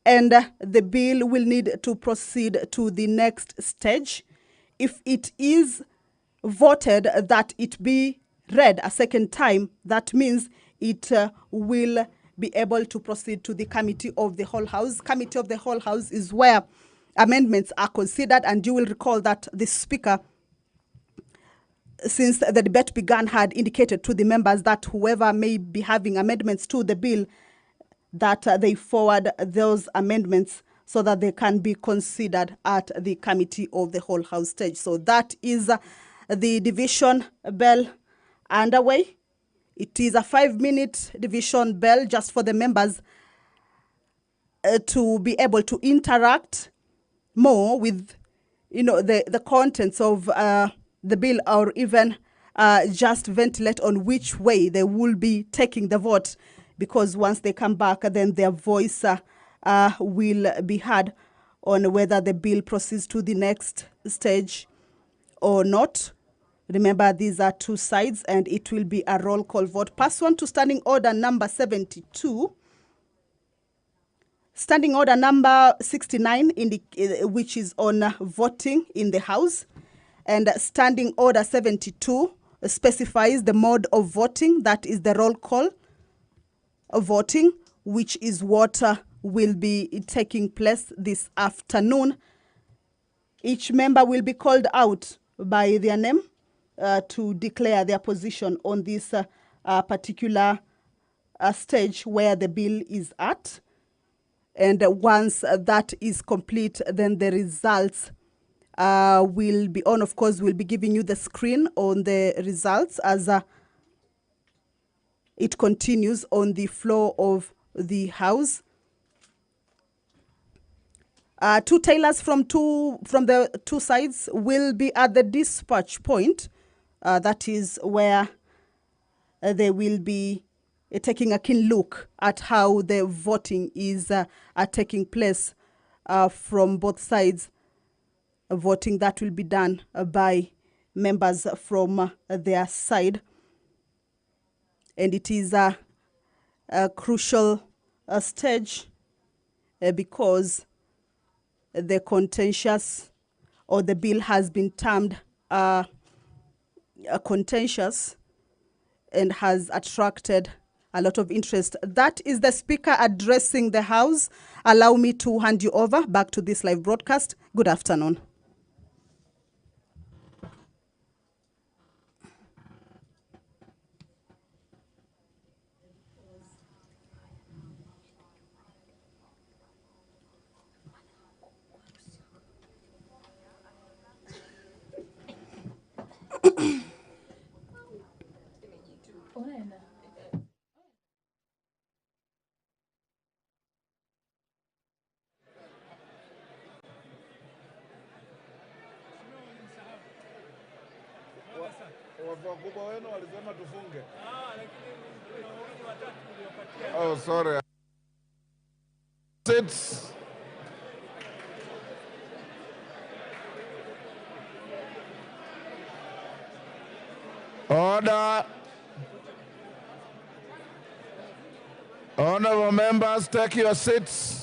and the bill will need to proceed to the next stage. If it is voted that it be read a second time, that means it will be able to proceed to the Committee of the Whole House. Committee of the Whole House is where amendments are considered, and you will recall that the Speaker, since the debate began, had indicated to the members that whoever may be having amendments to the bill, that they forward those amendments so that they can be considered at the Committee of the Whole House stage. So that is the division bell underway. It is a 5-minute division bell just for the members to be able to interact more with, the contents of the bill, or even just ventilate on which way they will be taking the vote, because once they come back, then their voice will be heard on whether the bill proceeds to the next stage or not. Remember, these are two sides, and it will be a roll call vote. Pass on to Standing Order number 72. Standing Order number 69, which is on voting in the House. And Standing Order 72 specifies the mode of voting, that is the roll call of voting, which is what will be taking place this afternoon. Each member will be called out by their name to declare their position on this particular stage where the bill is at. And once that is complete, then the results will be on. Of course, we'll be giving you the screen on the results as it continues on the floor of the House. Two tailors from the two sides will be at the dispatch point. That is where they will be taking a keen look at how the voting is taking place from both sides. Voting that will be done by members from their side. And it is a crucial stage because the contentious, or the bill has been termed contentious and has attracted a lot of interest. That is the Speaker addressing the House. Allow me to hand you over back to this live broadcast. Good afternoon. Wakubwa wenu walisema tufunge. Oh, sorry. Sits. Order. Honorable members, take your seats.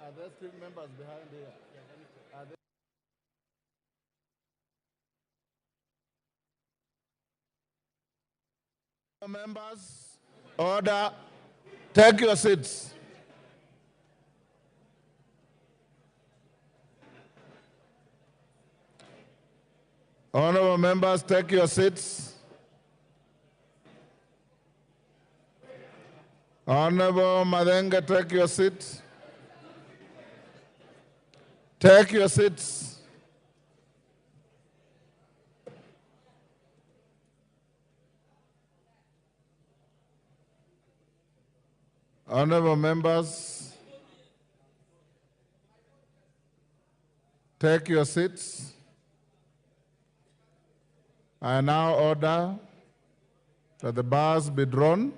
Are there still members behind here? Are there members? Order. Take your seats. Honorable members, take your seats. Honorable Madenga, take your seat. Take your seats. Honorable members, take your seats. I now order that the bars be drawn.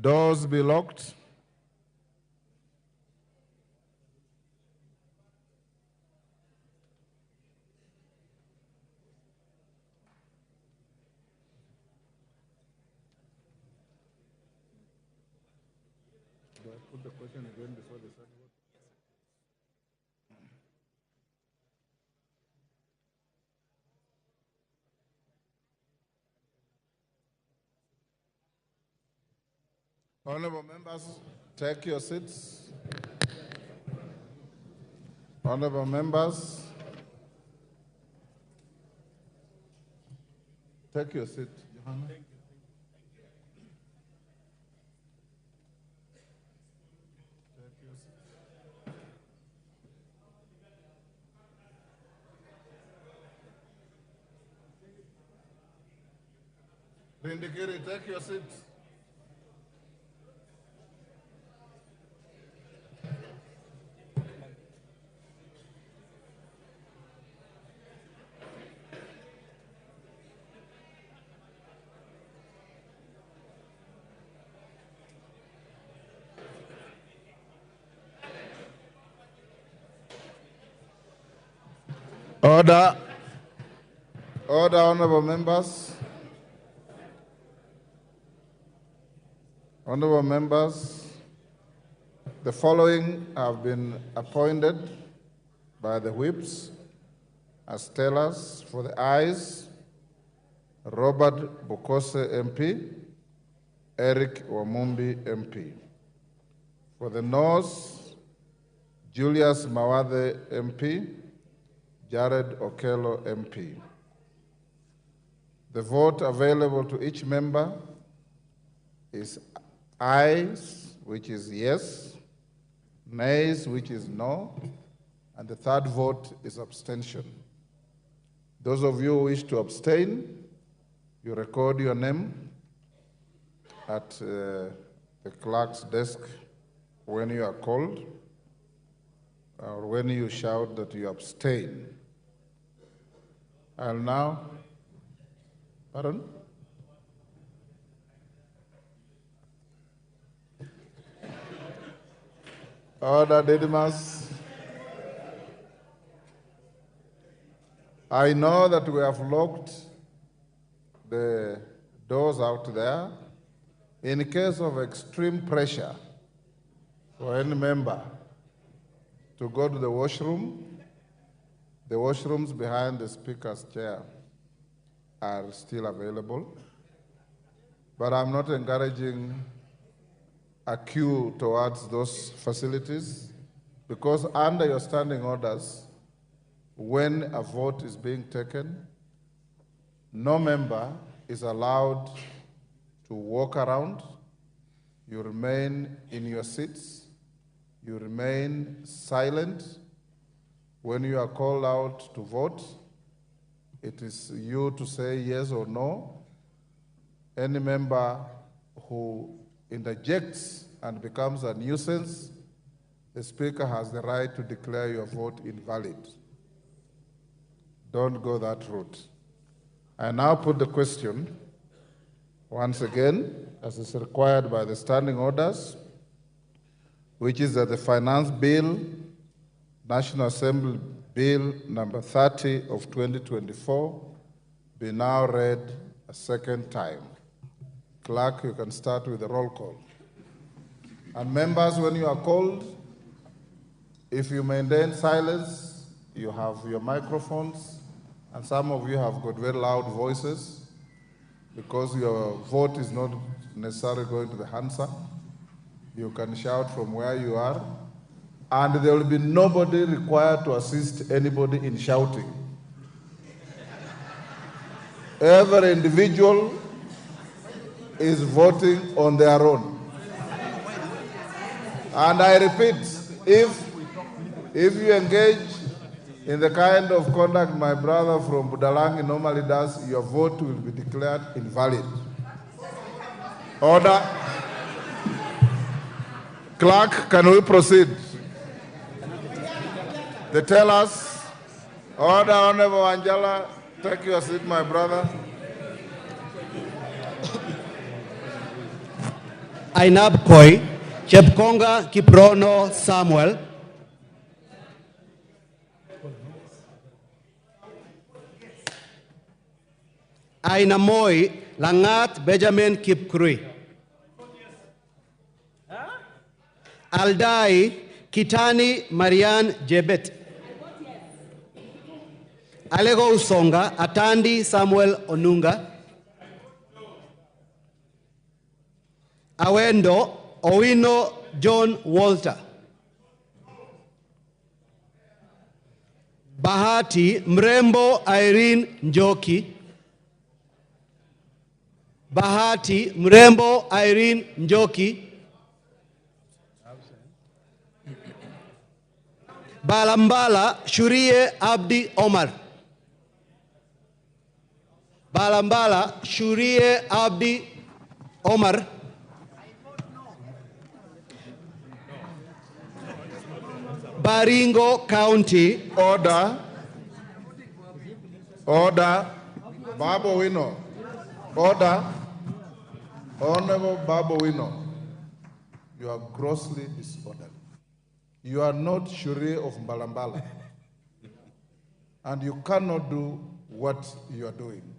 Doors be locked. Do I put the question again before they start? Honorable members, take your seats. Honorable members, take your seat. Johanna. Rindikiri, take your seat. Order. Order, honorable members. Honorable members, the following have been appointed by the whips as tellers. For the ayes: Robert Bukose MP, Eric Wamumbi MP. For the noes: Julius Mawathe MP, Jared Okello MP. The vote available to each member is ayes, which is yes, nays, which is no, and the third vote is abstention. Those of you who wish to abstain, you record your name at the clerk's desk when you are called, or when you shout that you abstain. I'll now, pardon? Order, Didymus. I know that we have locked the doors out there. In case of extreme pressure for any member to go to the washrooms behind the speaker's chair are still available. But I'm not encouraging a queue towards those facilities, because under your standing orders, when a vote is being taken, no member is allowed to walk around. You remain in your seats. You remain silent. When you are called out to vote, it is you to say yes or no. Any member who interjects and becomes a nuisance, the Speaker has the right to declare your vote invalid. Don't go that route. I now put the question once again, as is required by the standing orders, which is that the Finance Bill, National Assembly Bill number 30 of 2024, be now read a second time. Clerk, you can start with the roll call. And members, when you are called, if you maintain silence, you have your microphones, and some of you have got very loud voices because your vote is not necessarily going to the answer. You can shout from where you are, and there will be nobody required to assist anybody in shouting. Every individual is voting on their own. And I repeat, if you engage in the kind of conduct my brother from Budalangi normally does, your vote will be declared invalid. Order. Clerk, can we proceed? They tell us, order, Honorable Angela, take your seat, my brother. Ainab Koi, Chepkonga Kiprono Samuel. Ainamoi Langat Benjamin Kipkrui. Aldai Kitani Marian Jebet. Alego Usonga Atandi Samuel Onunga. Awendo Owino John Walter. Bahati Mrembo Irene Njoki. Bahati Mrembo Irene Njoki. Balambala Shurie Abdi Omar. Balambala Shurie Abdi Omar. Baringo County. Order. Order. Babu Wino. Order. Honorable Babu Wino, you are grossly disorderly. You are not Shurie of Mbalambala. And you cannot do what you are doing.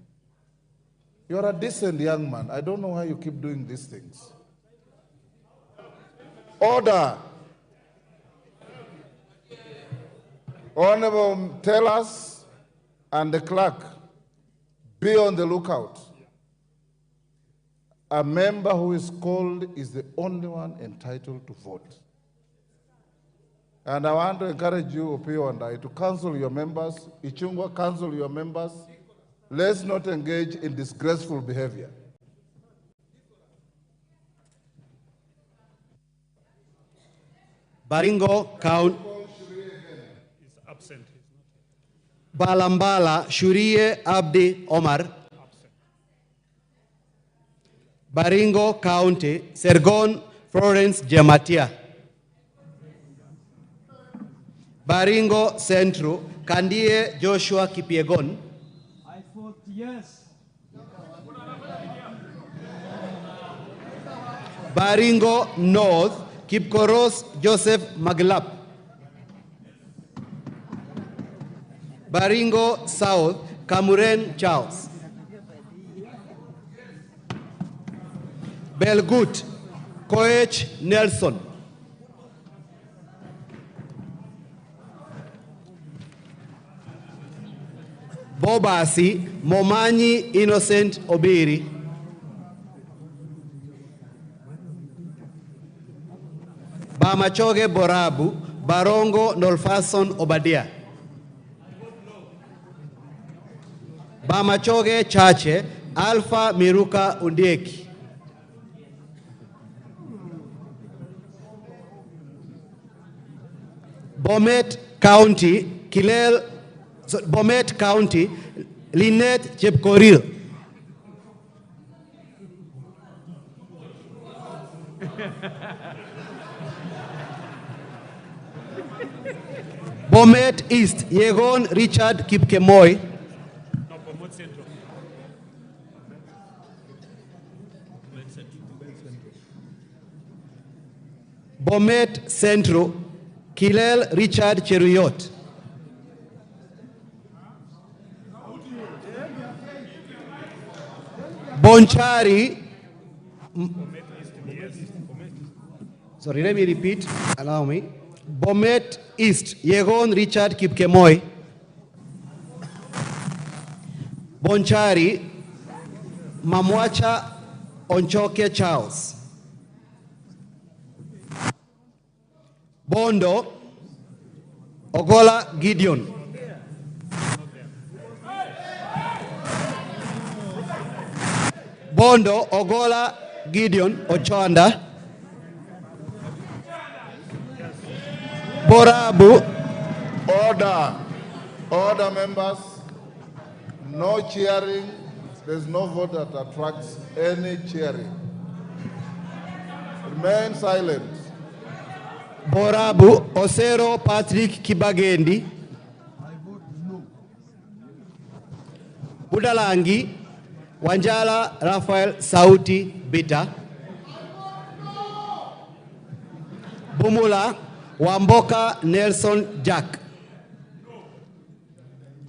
You are a decent young man. I don't know why you keep doing these things. Order. Honorable, tell us, and the clerk, be on the lookout. A member who is called is the only one entitled to vote. And I want to encourage you, Opio and I, to counsel your members. Ichungwa, counsel your members. Let's not engage in disgraceful behavior. Baringo Count. Balambala Shurie Abdi Omar. Baringo County, Sergon Florence Jematia. Baringo Central, Kandie Joshua Kipiegon. I vote yes. Baringo North, Kipkoros Joseph Maglap. Baringo South, Kamuren Charles. Belgut, Koech Nelson. Bobasi, Momanyi Innocent Obiri. Bamachoge Borabu, Barongo Nolfason Obadia. Bamachoge Chache, Alpha Miruka Undieki. Bomet County, Bomet County, Lynette Chepkoril. Bomet East, Yegon Richard Kipkemoy. Bomet Central, Kilel Richard Cheruyot. Bonchari, sorry, let me repeat, allow me. Bomet East, Yegon Richard Kipkemoy. Bonchari, Mamwacha Onchoke Charles. Bondo, Ogola Gideon. Bondo, Ogola Gideon, Ochanda. Borabu. Order. Order, members. No cheering. There's no vote that attracts any cheering. Remain silent. Borabu, Osero Patrick Kibagendi. Budalangi, Wanjala Rafael Sauti Bita. Bumula, Wamboka Nelson Jack.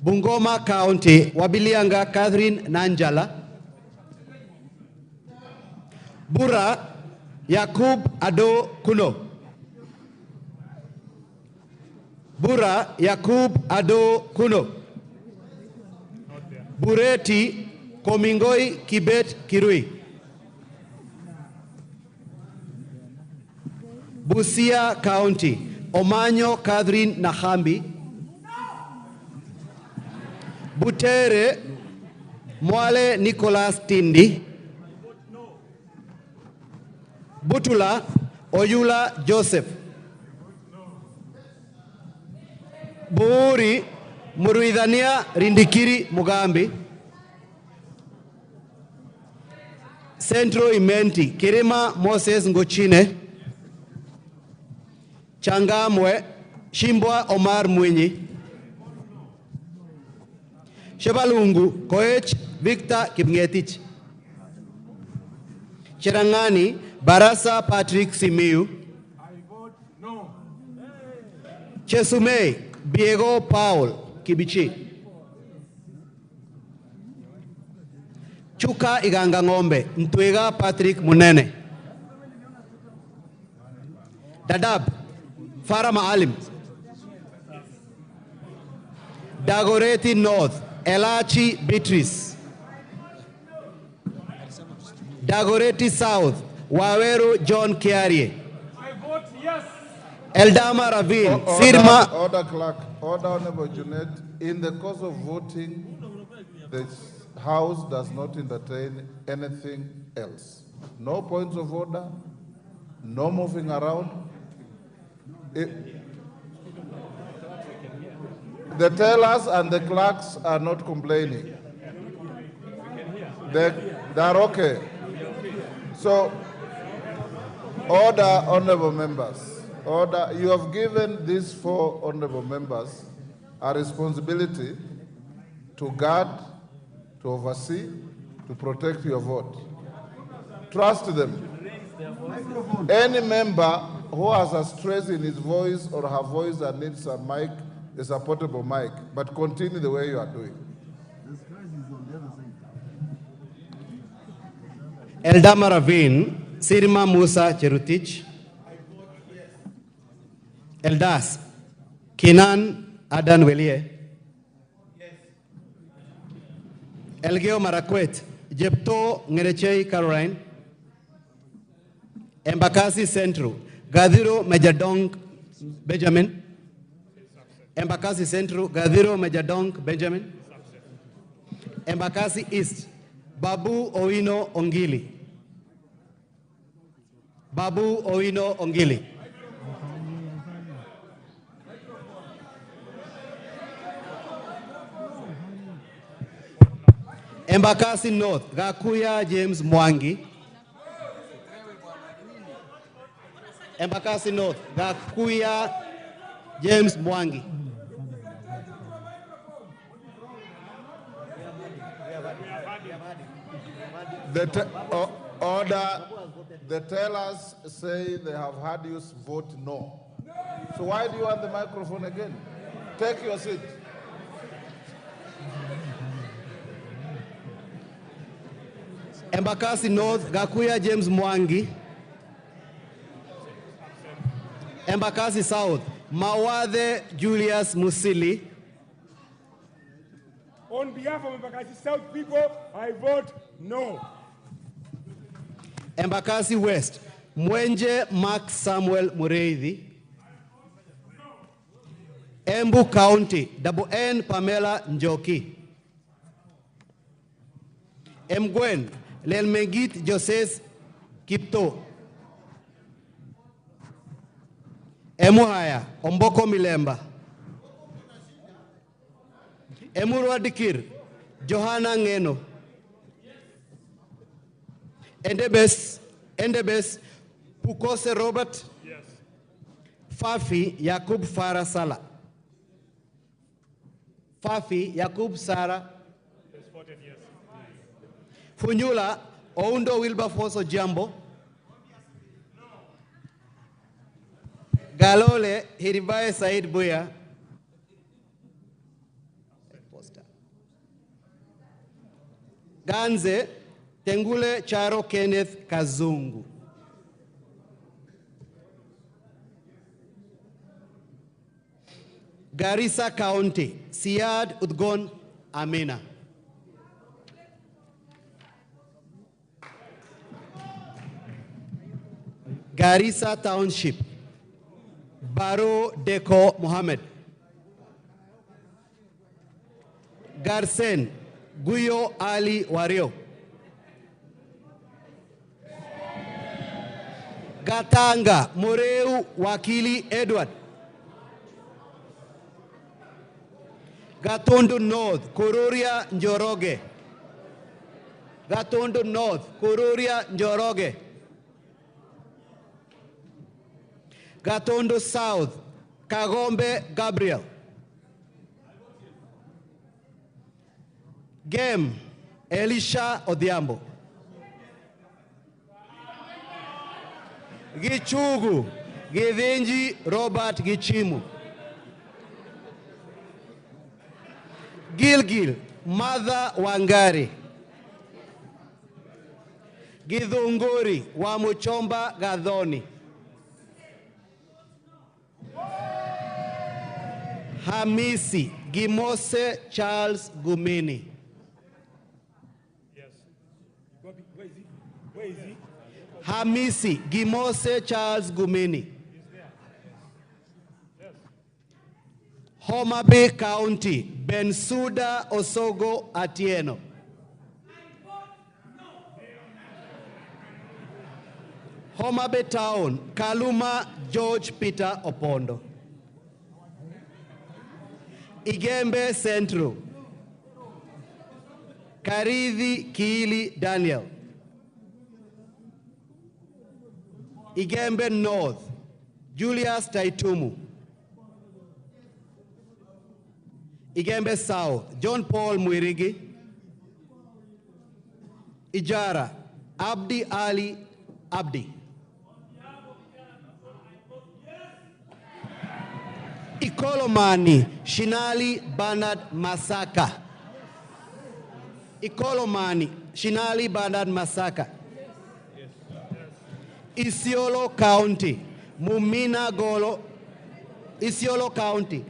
Bungoma County, Wabilianga Catherine Nanjala. Bura, Yakub Ado Kuno. Bura Yakub Ado Kuno. Bureti Komingoi Kibet Kirui. Busia County, Omanyo Catherine Nahambi. Butere Mwale Nicholas Tindi. Butula Oyula Joseph. Buuri Muruidhania Rindikiri Mugambi. Centro Imenti Kirima Moses Ngochine. Changamwe Shimbwa Omar Mwinyi. Shebalungu Koech Victor Kipngetich. Cherangani Barasa Patrick Simiu. Chesumei Diego Paul Kibichi. Chuka Iganga Ngombe Ntwega Patrick Munene. Dadab Farah Maalim. Dagoreti North Elachi Beatrice. Dagoreti South Waweru John Kiarie. Eldama Ravine, Sirma. Order, clerk. Order, Honorable Junet. In the course of voting, the House does not entertain anything else. No points of order, no moving around. The tellers and the clerks are not complaining. They are okay. So, order, honorable members. Order. You have given these 4 honorable members a responsibility to guard, to oversee, to protect your vote. Trust them. Any member who has a stress in his voice or her voice and needs a mic, is a portable mic, but continue the way you are doing. Eldama Ravine, Sirma Musa Cherutich. Eldas, Kinan Adan Welie. Elgeo Marakwet, Jepto Ngerechei Caroline. Embakasi Central, Gadiro Majadong Benjamin. Embakasi Central, Gadiro Majadong Benjamin. Embakasi East, Babu Owino Ongili. Babu Owino Ongili. Embakasi North, Gakuya James Mwangi. Embakasi North, Gakuya James Mwangi. The tellers say they have had you vote no. So why do you want the microphone again? Take your seat. Embakasi North, Gakuya James Mwangi. Embakasi South, Mawathe Julius Musili. On behalf of Embakasi South people, I vote no. Embakasi West, Mwenje Mark Samuel Mureithi. Embu County, Double N Pamela Njoki. Mgwen, Lelmegit Joseph Kipto. Emuhaya, Omboko Milemba. Emurwa Dikir, Johanna Ngeno. Endebes, Pukose Robert. Yes. Fafi Yakub Farah Sala. Fafi Yakub Sara. Yes, 14 years. Funyula Oundo Wilberforce Jambo. Galole Hiribaye Said Buya. Ganze Tengule Charo Kenneth Kazungu. Garissa County, Siad Udgon Amina. Garissa Township, Baro Deko Mohammed. Garsen, Guyo Ali Wario. Gatanga, Moreu Wakili Edward. Gatundu North, Kururia Njoroge. Gatundu North, Kururia Njoroge. Gatundu South, Kagombe Gabriel. Game, Elisha Odhiambo. Gichugu, Githinji Robert Gichimu. Gilgil, Mother Wangari. Githunguri, Wamuchomba Gadhoni. Hamisi, Gimose Charles Gumini. Yes. Where is he? Where is he? Hamisi, Gimose Charles Gumini. Homa Bay County, Bensuda Osogo Atieno. Homa Bay Town, Kaluma George Peter Opondo. Igembe Central, Karithi Kiili Daniel. Igembe North, Julius Taitumu. Igembe South, John Paul Mwirigi. Ijara, Abdi Ali Abdi. Ikolomani, Shinali Bernard Masaka. Ikolomani, Shinali Bernard Masaka. Isiolo County, Mumina Golo. Isiolo County,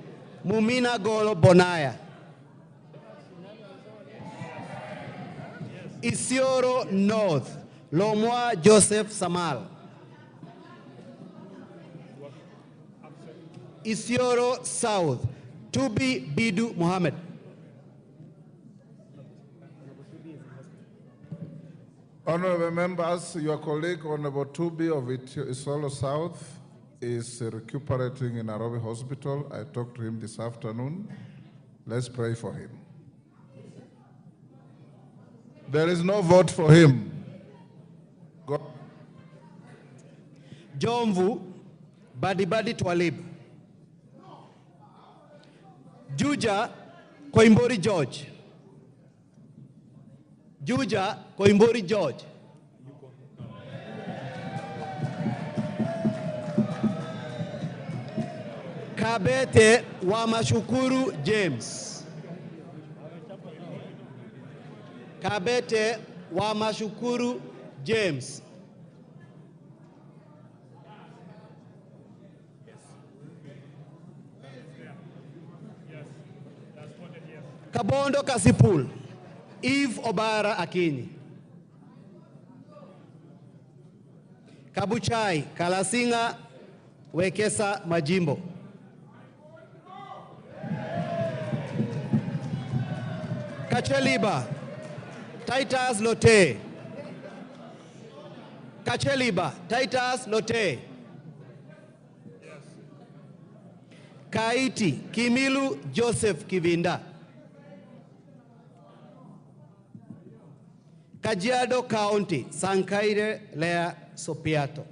Mumina Golo Bonaya. Isiolo North, Lomwa Joseph Samal. Isiolo South, Tubi Bidu Mohammed. Honorable members, your colleague, Honorable Tubi of Isolo South, is recuperating in Nairobi Hospital. I talked to him this afternoon. Let's pray for him. There is no vote for him. Go. Jomvu, Badibadi Twalib. Juja, Koimbori George. Juja, Koimbori George. Kabete Wamashukuru James. Kabete Wamashukuru James. Kabondo Kasipul. Eve Obara Akinyi. Kabuchai Kalasinga Wekesa Majimbo. Kacheliba Titus Lote. Kacheliba Titus Lote. Kaiti Kimilu Joseph Kivinda. Kajiado County, Sankaire Lea Sopiato.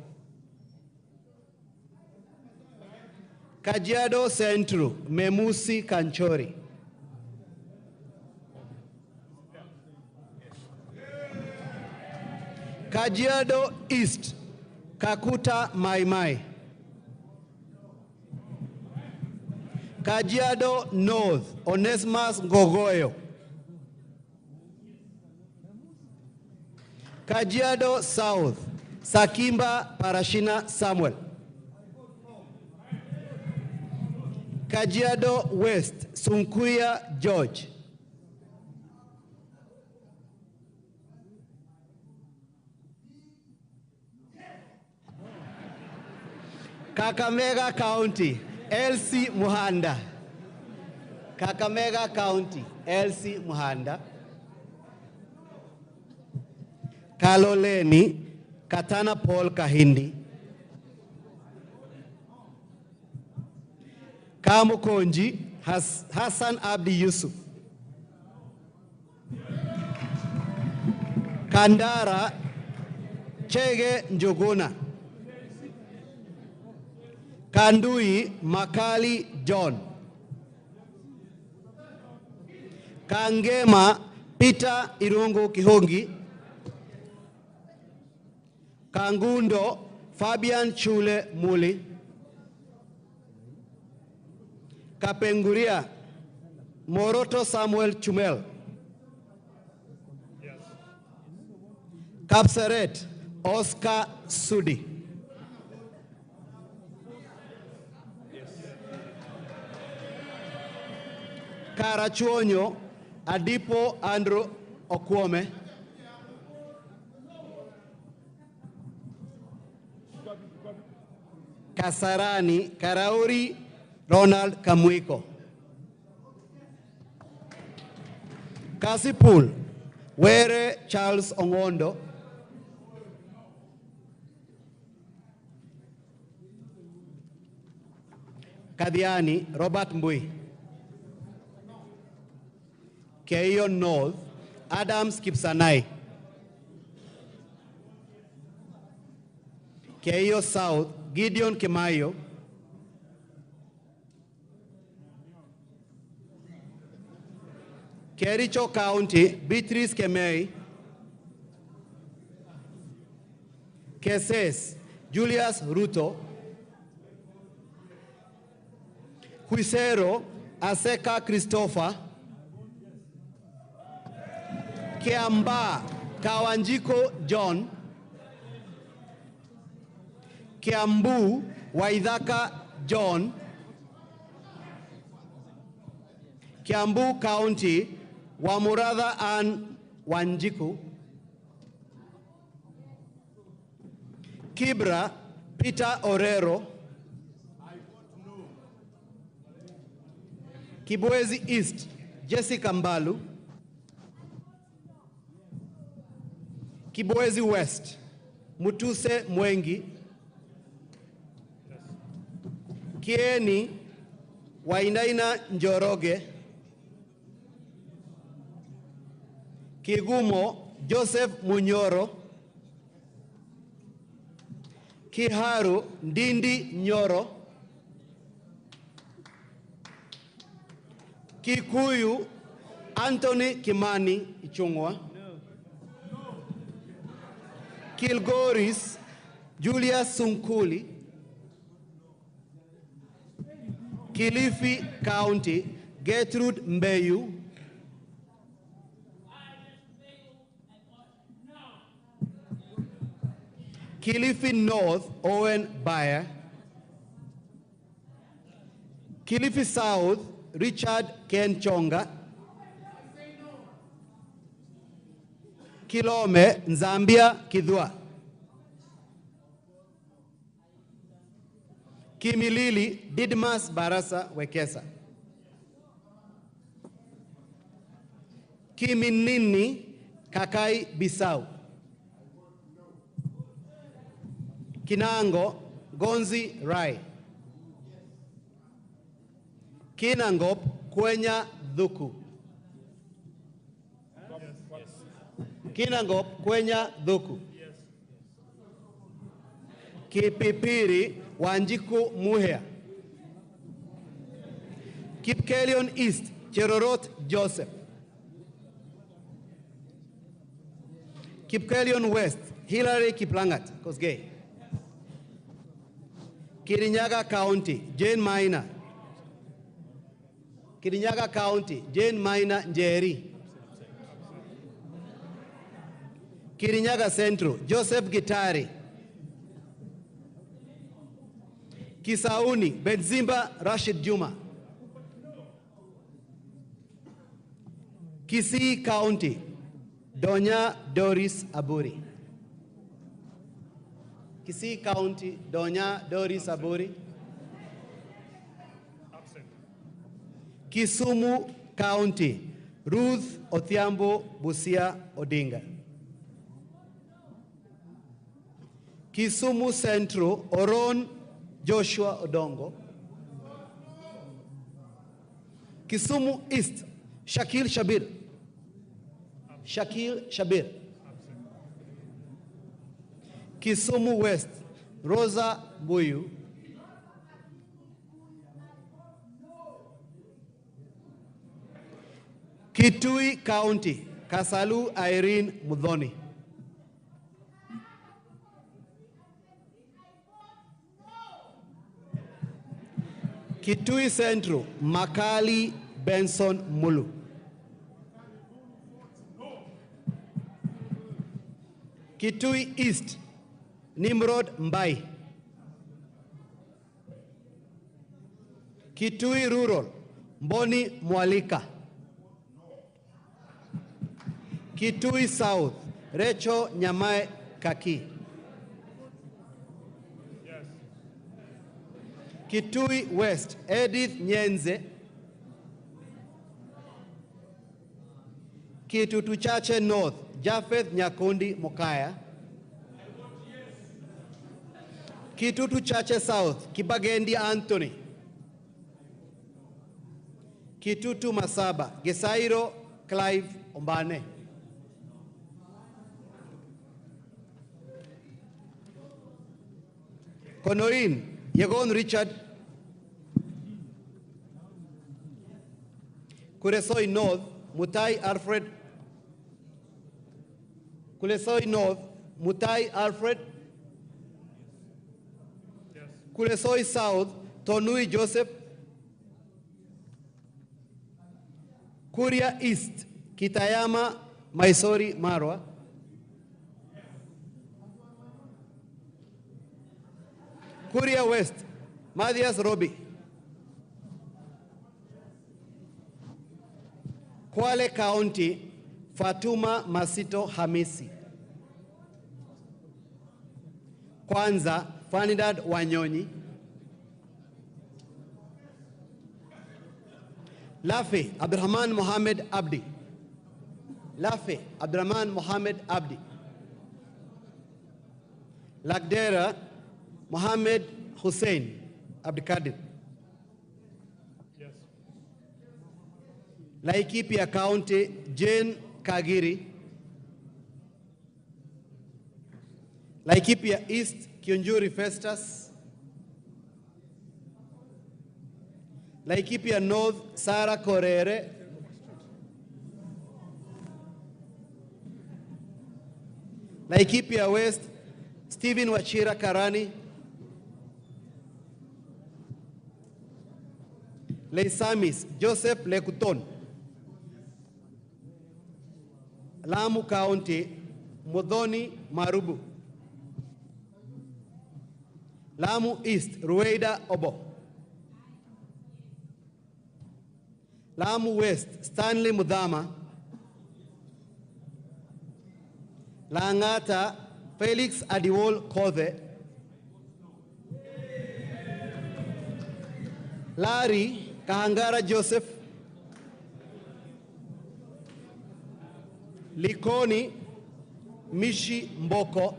Kajiado Central, Memusi Kanchori. Kajiado East, Kakuta Maimai. Kajiado North, Onesmus Ngogoyo. Kajiado South, Sakimba Parashina Samuel. Kajiado West, Sunkuya George. Kakamega County, Elsie Muhanda. Kakamega County, Elsie Muhanda. Kaloleni, Katana Paul Kahindi. Kamukonji, Hassan Abdi Yusuf. Kandara, Chege Njuguna. Kandui, Makali John. Kangema, Peter Irungu Kihongi. Kangundo, Fabian Chule Muli. Kapenguria, Moroto Samuel Chumel. Yes. Kapsaret, Oscar Sudi. Yes. Karachuonyo, Adipo Andrew Okwome. Kasarani, Karauri, Ronald Kamuiko. Kasipul, Were Charles Ongondo. Kadiani, Robert Mbui. Keio North, Adams Kipsanai. Keio South, Gideon Kemayo. Kericho County, Beatrice Kemei. Keses, Julius Ruto. Huisero, Aseka Christopher. Kiamba, Kawanjiko John. Kiambu, Waidhaka John. Kiambu County, Wamuradha Ann Wanjiku. Kibra, Peter Orero. Kibwezi East, Jessica Mbalu. Kibwezi West, Mutuse Mwengi, Kieni Wainaina Njoroge, Kigumo Joseph Munyoro, Kiharu Ndindi Nyoro, Kikuyu Anthony Kimani Ichungwa, Kilgoris Julius Sunkuli, Kilifi County Gertrude Mbeyu, Kilifi North Owen Bayer, Kilifi South Richard Ken Chonga, Kilome Nzambia Kidhua, Kimilili Didmas Barasa Wekesa, Kiminini Kakai Bisau, Kinango Gonzi Rai, Kinangop Kwenya Dhuku, Kinangop Kwenya Dhuku, Kipipiri Wanjiku Muhea, Kipkelion East Cherorot Joseph, Kipkelion West Hillary Kiplangat Kosgei, Kirinyaga County Jane Maina, Kirinyaga County Jane Maina Njeri, Kirinyaga Central Joseph Gitari, Kisauni Benzimba Rashid Juma, Kisii County Donya Doris Aburi, Kisii County Donya Doris Aburi, Kisumu County Ruth Othiambo Busia Odinga, Kisumu Central Oron Joshua Odongo, Kisumu East Shakil Shabir, Shakil Shabir, Kisumu West Rosa Buyu, Kitui County Kasalu Irene Mudhoni, Kitui Central Makali Benson Mulu, Kitui East Nimrod Mbai, Kitui Rural Mboni Mwalika, Kitui South Recho Nyamae Kaki, Kitui West Edith Nyenze, Kitutu Chache North Japheth Nyakundi Mokaya, Kitutu Chache South Kibagendi Anthony, Kitutu Masaba Gesairo Clive Ombane, Konoin Yegon Richard, Kuresoi North Mutahi Alfred, Kulesoi North Mutahi Alfred, Kulesoi South Tonui Joseph, Kuria East Kitayama Maisori Marwa, Kuria West Mathias Robi, Kwale County Fatuma Masito Hamisi, Kwanza Fanidad Wanyonyi, Lafe Abdurrahman Mohammed Abdi, Lafe Abdurrahman Mohammed Abdi, Lagdera, Mohammed Hussein Abdikadir. Yes. Laikipia County, Jane Kagiri. Laikipia East, Kionjuri Festus. Laikipia North, Sarah Korere. Laikipia West, Stephen Wachira Karani. Leisamis, Joseph Lekuton. Lamu County, Modoni Marubu. Lamu East, Rueda Obo. Lamu West, Stanley Mudama. Langata, Felix Adiwol Kothe. Lari, Kahangara Joseph. Likoni, Mishi Mboko.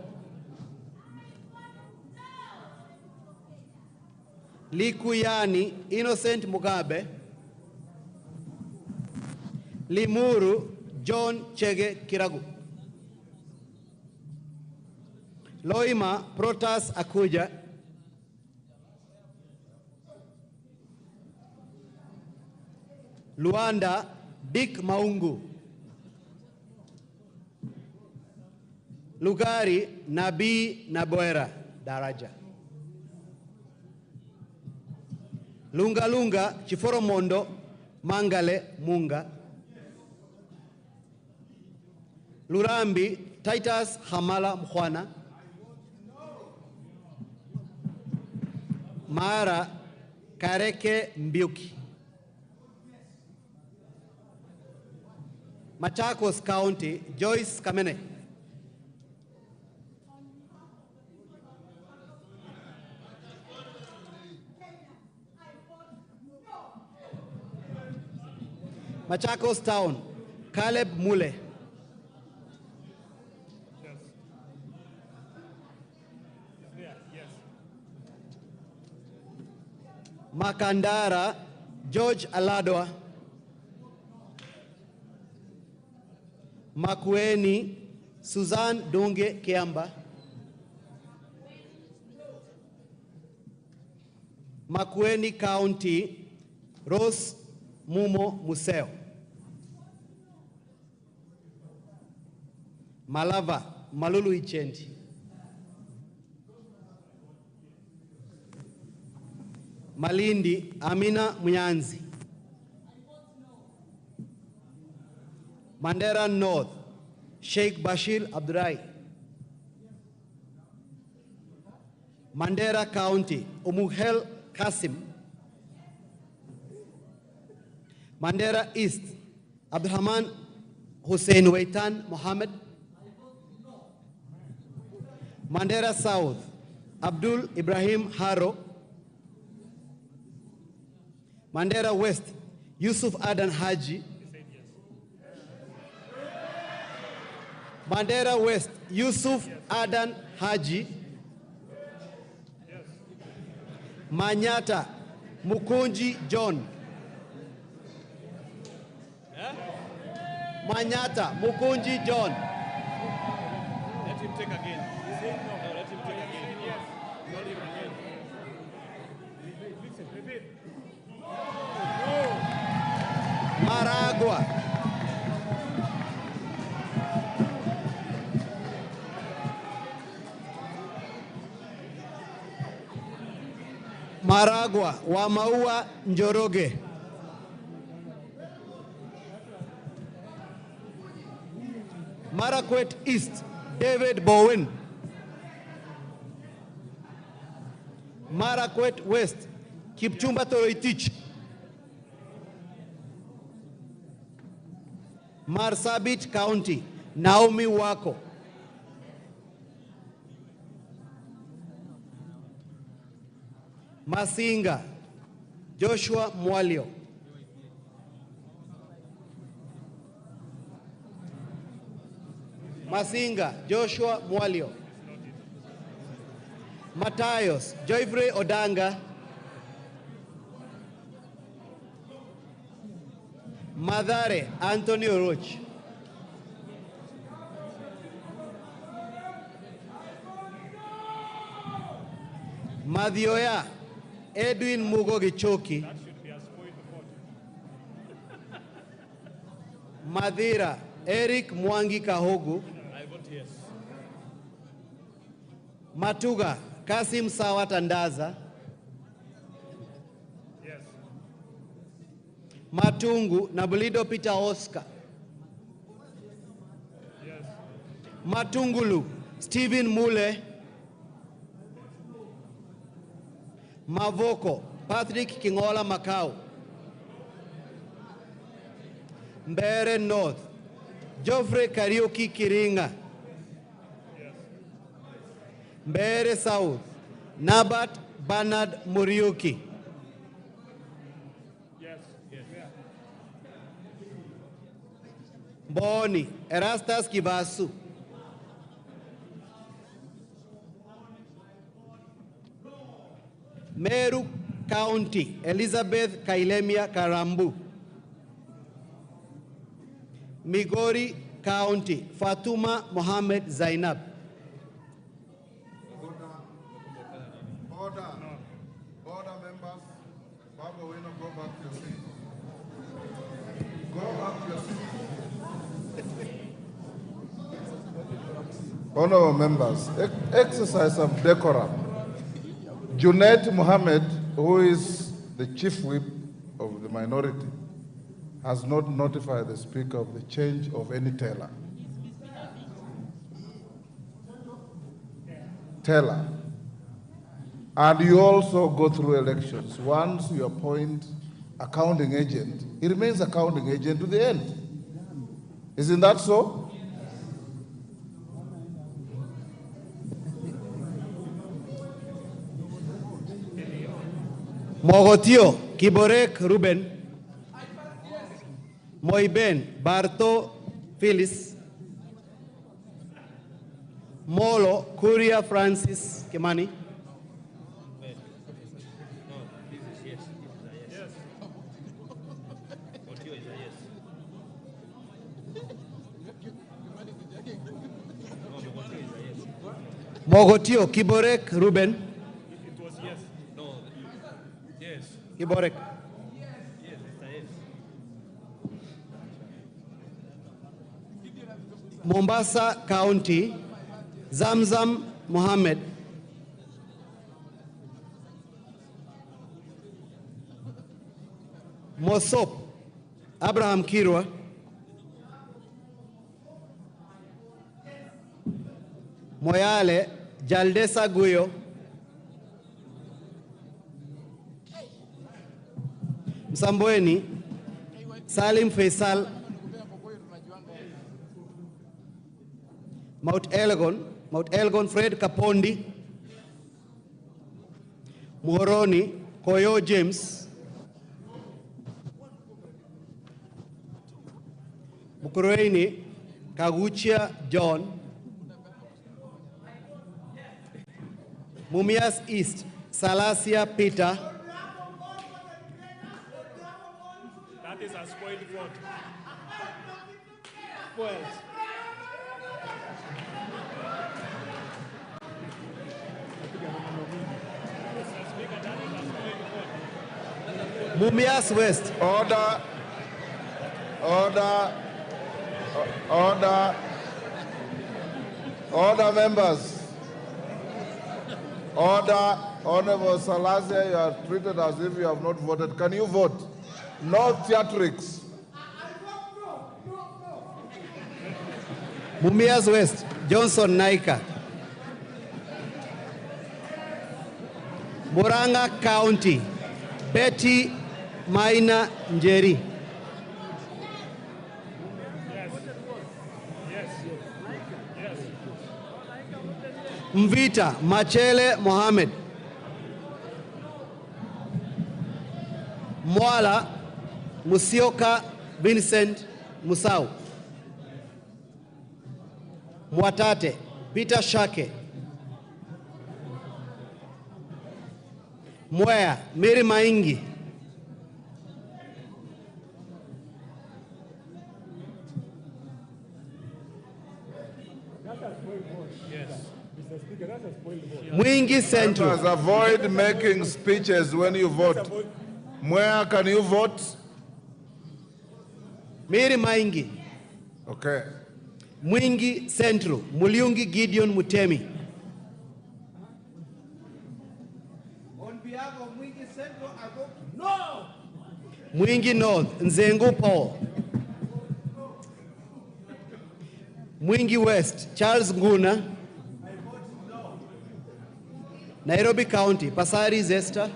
Likuyani, Innocent Mugabe. Limuru, John Chege Kiragu. Loima, Protas Akuja. Luanda, Dick Maungu. Lugari, Nabi Naboera Daraja. Lunga Lunga, Chiforomondo, Mangale Munga. Lurambi, Titus Hamala Mkhwana. Mara, Kareke Mbiuki. Machakos County, Joyce Kamene. Machakos Town, Caleb Mule. Makandara, George Aladwa. Makwiny, Suzanne Dunge Kiamba. Makwiny County, Rose Mumo Museo. Malava, Malulu Ichendi. Malindi, Amina Munyanzi. Mandera North, Sheikh Bashir Abdurai. Mandera County, Umuhel Kasim. Mandera East, Abdurrahman Hussein Waitan Mohammed. Mandera South, Abdul Ibrahim Haro. Mandera West, Yusuf Adan Haji. Mandera West, Yusuf Adan Haji. Manyata, Mukunji John. Manyata, Mukunji John. Let him take again. No, let him take again. Not even again. Maragua. Maragua, Wamaua Njoroge. Marakwet East, David Bowen. Marakwet West, Kipchumba Toroitich. Marsabit County, Naomi Wako. Masinga, Joshua Mwalio. Masinga, Joshua Mwalio. Matayos, Joyfrey Odanga, Madare, Antonio Roach, Madioya, Edwin Mugo Gichoki, Madira, Eric Mwangi Kahogu, I vote yes. Matuga, Kasim Sawa Tandaza, Yes. Matungu, Nabulido Peter Oscar, Yes. Matungulu, Stephen Mule, Mavoko, Patrick Kingola Macau, Mbere North, Geoffrey Kariuki Kiringa, Mbere South, Nabat Bernard Muriuki, Yes. Yes. Boni, Erastus Kibasu, Meru County, Elizabeth Kailemia Karambu, Migori County, Fatuma Mohammed Zainab. Order. Order, members. Baba, we not go back to your seat. Go back to your seat. Honorable members, exercise some decorum. Junaid Mohammed, who is the chief whip of the minority, has not notified the Speaker of the change of any teller. Teller. And you also go through elections. Once you appoint accounting agent, he remains accounting agent to the end. Isn't that so? Mogotio, Kiborek Ruben, Moiben, Barto Phyllis, Molo, Kuria Francis Kimani, Mogotio, Kiborek Ruben, It was yes. No. Yes. Kiborek. Yes, it's a yes. Mombasa County, Zamzam Mohammed, Mosop, Abraham Kirwa, Moyale, Jaldesa Guyo, Msambweni, Salim Faisal, Mount Elgon Fred Kapondi, Muhoroni, Koyo James, Mukurweini, Kaguchia John, Mumias East, Salasia Peter, That is a spoiled vote. Spoiled. Mumias West. Order. Order. Order. Order, members. Order. Honorable Salasia, you are treated as if you have not voted. Can you vote? No theatrics. Mumias West, Johnson Naika. Murang'a County, Betty Maina Njeri. Mvita Machele Mohammed. Mwala Musioka Vincent Musau. Mwatate Peter Shake. Mwea, Mary Maingi. Mwingi Central. Members, avoid making speeches when you vote. Where can you vote? Mary Maingi. Okay. Mwingi Central. Muliungi Gideon Mutemi. On behalf of Mwingi Central, I vote no. Mwingi North, Nzengu Paul. Mwingi West, Charles Nguna. Nairobi County, Pasari Zesta.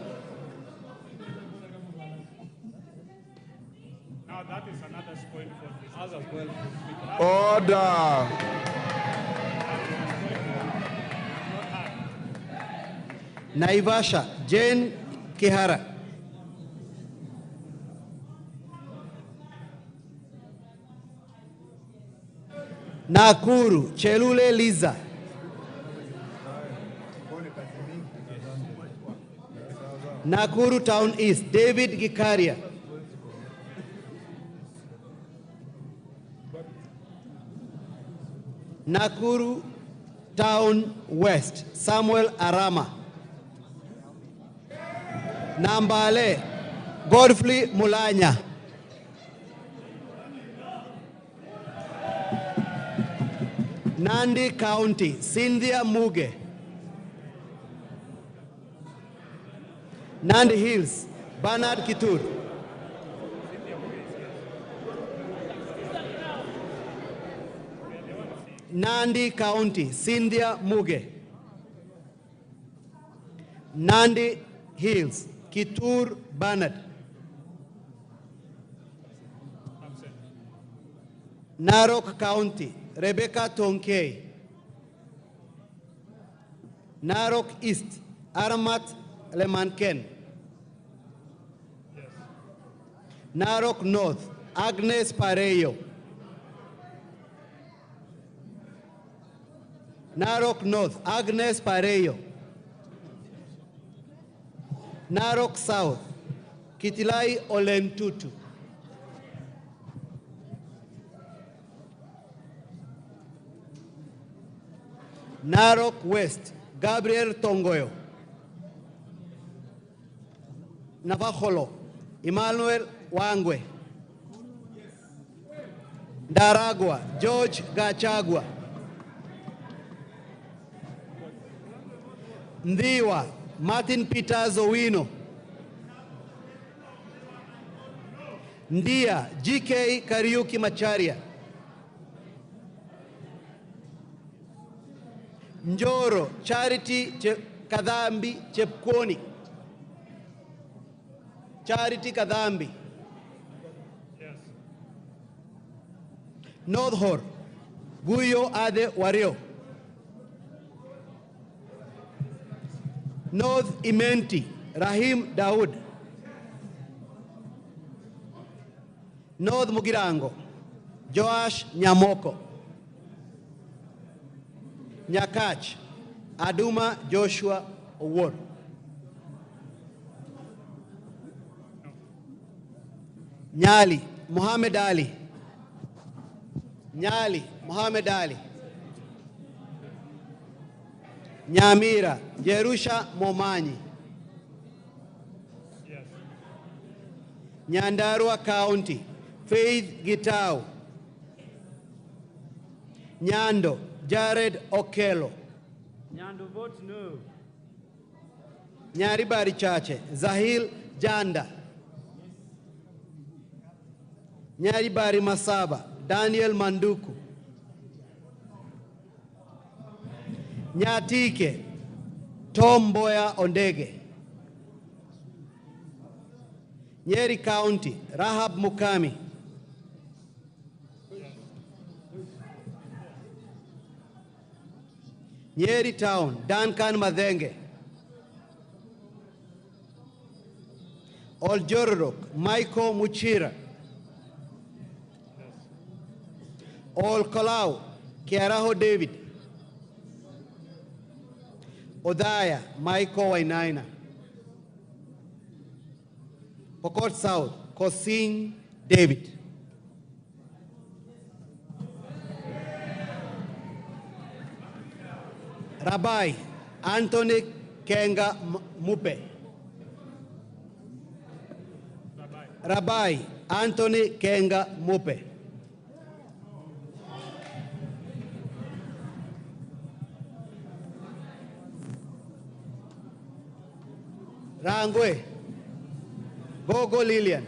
Now that is another point for this. As well. Order. Naivasha, Jane Kihara. Nakuru, Chelule Liza. Nakuru Town East, David Gikaria. Nakuru Town West, Samuel Arama. Nambale, Godfrey Mulanya. Nandi County, Cynthia Muge. Nandi Hills, Bernard Kitur. Nandi County, Cynthia Muge. Nandi Hills, Kitur Bernard. Narok County, Rebecca Tonkei. Narok East, Aramat Lemanken. Narok North, Agnes Pareyo. Narok North, Agnes Pareyo. Narok South, Kitilai Olentutu. Narok West, Gabriel Tongoyo. Navajolo, Emmanuel Wangwe. Daragwa, George Gachagua. Ndiwa, Martin Peters Owino. Ndia, GK Kariuki Macharia. Njoro, Charity Kadhambi Chepkwoni. Charity Kadhambi. Yes. North Hor, Guyo Ade Wario. North Imenti, Rahim Daud. North Mugirango, Joash Nyamoko. Nyakach, Aduma Joshua Owor. Nyali, Muhammad Ali. Nyali, Muhammad Ali. Nyamira, Jerusha Momanyi. Yes. Nyandarua County, Faith Gitau. Nyando, Jared Okelo. Nyando vote no. Nyaribari Chache, Zahil Janda. Nyaribari Masaba, Daniel Manduku. Nyatike, Tom Boya Ondege. Nyeri County, Rahab Mukami. Nyeri Town, Duncan Madenge. Oljororok, Michael Muchira. Ol Kalau, Kiaraho David. Odaya, Michael Wainaina. Pokot South, Kosing David. Rabbi Anthony Kenga Mupe. Rabbi Anthony Kenga Mupe. Rangwe Gogo Lilian.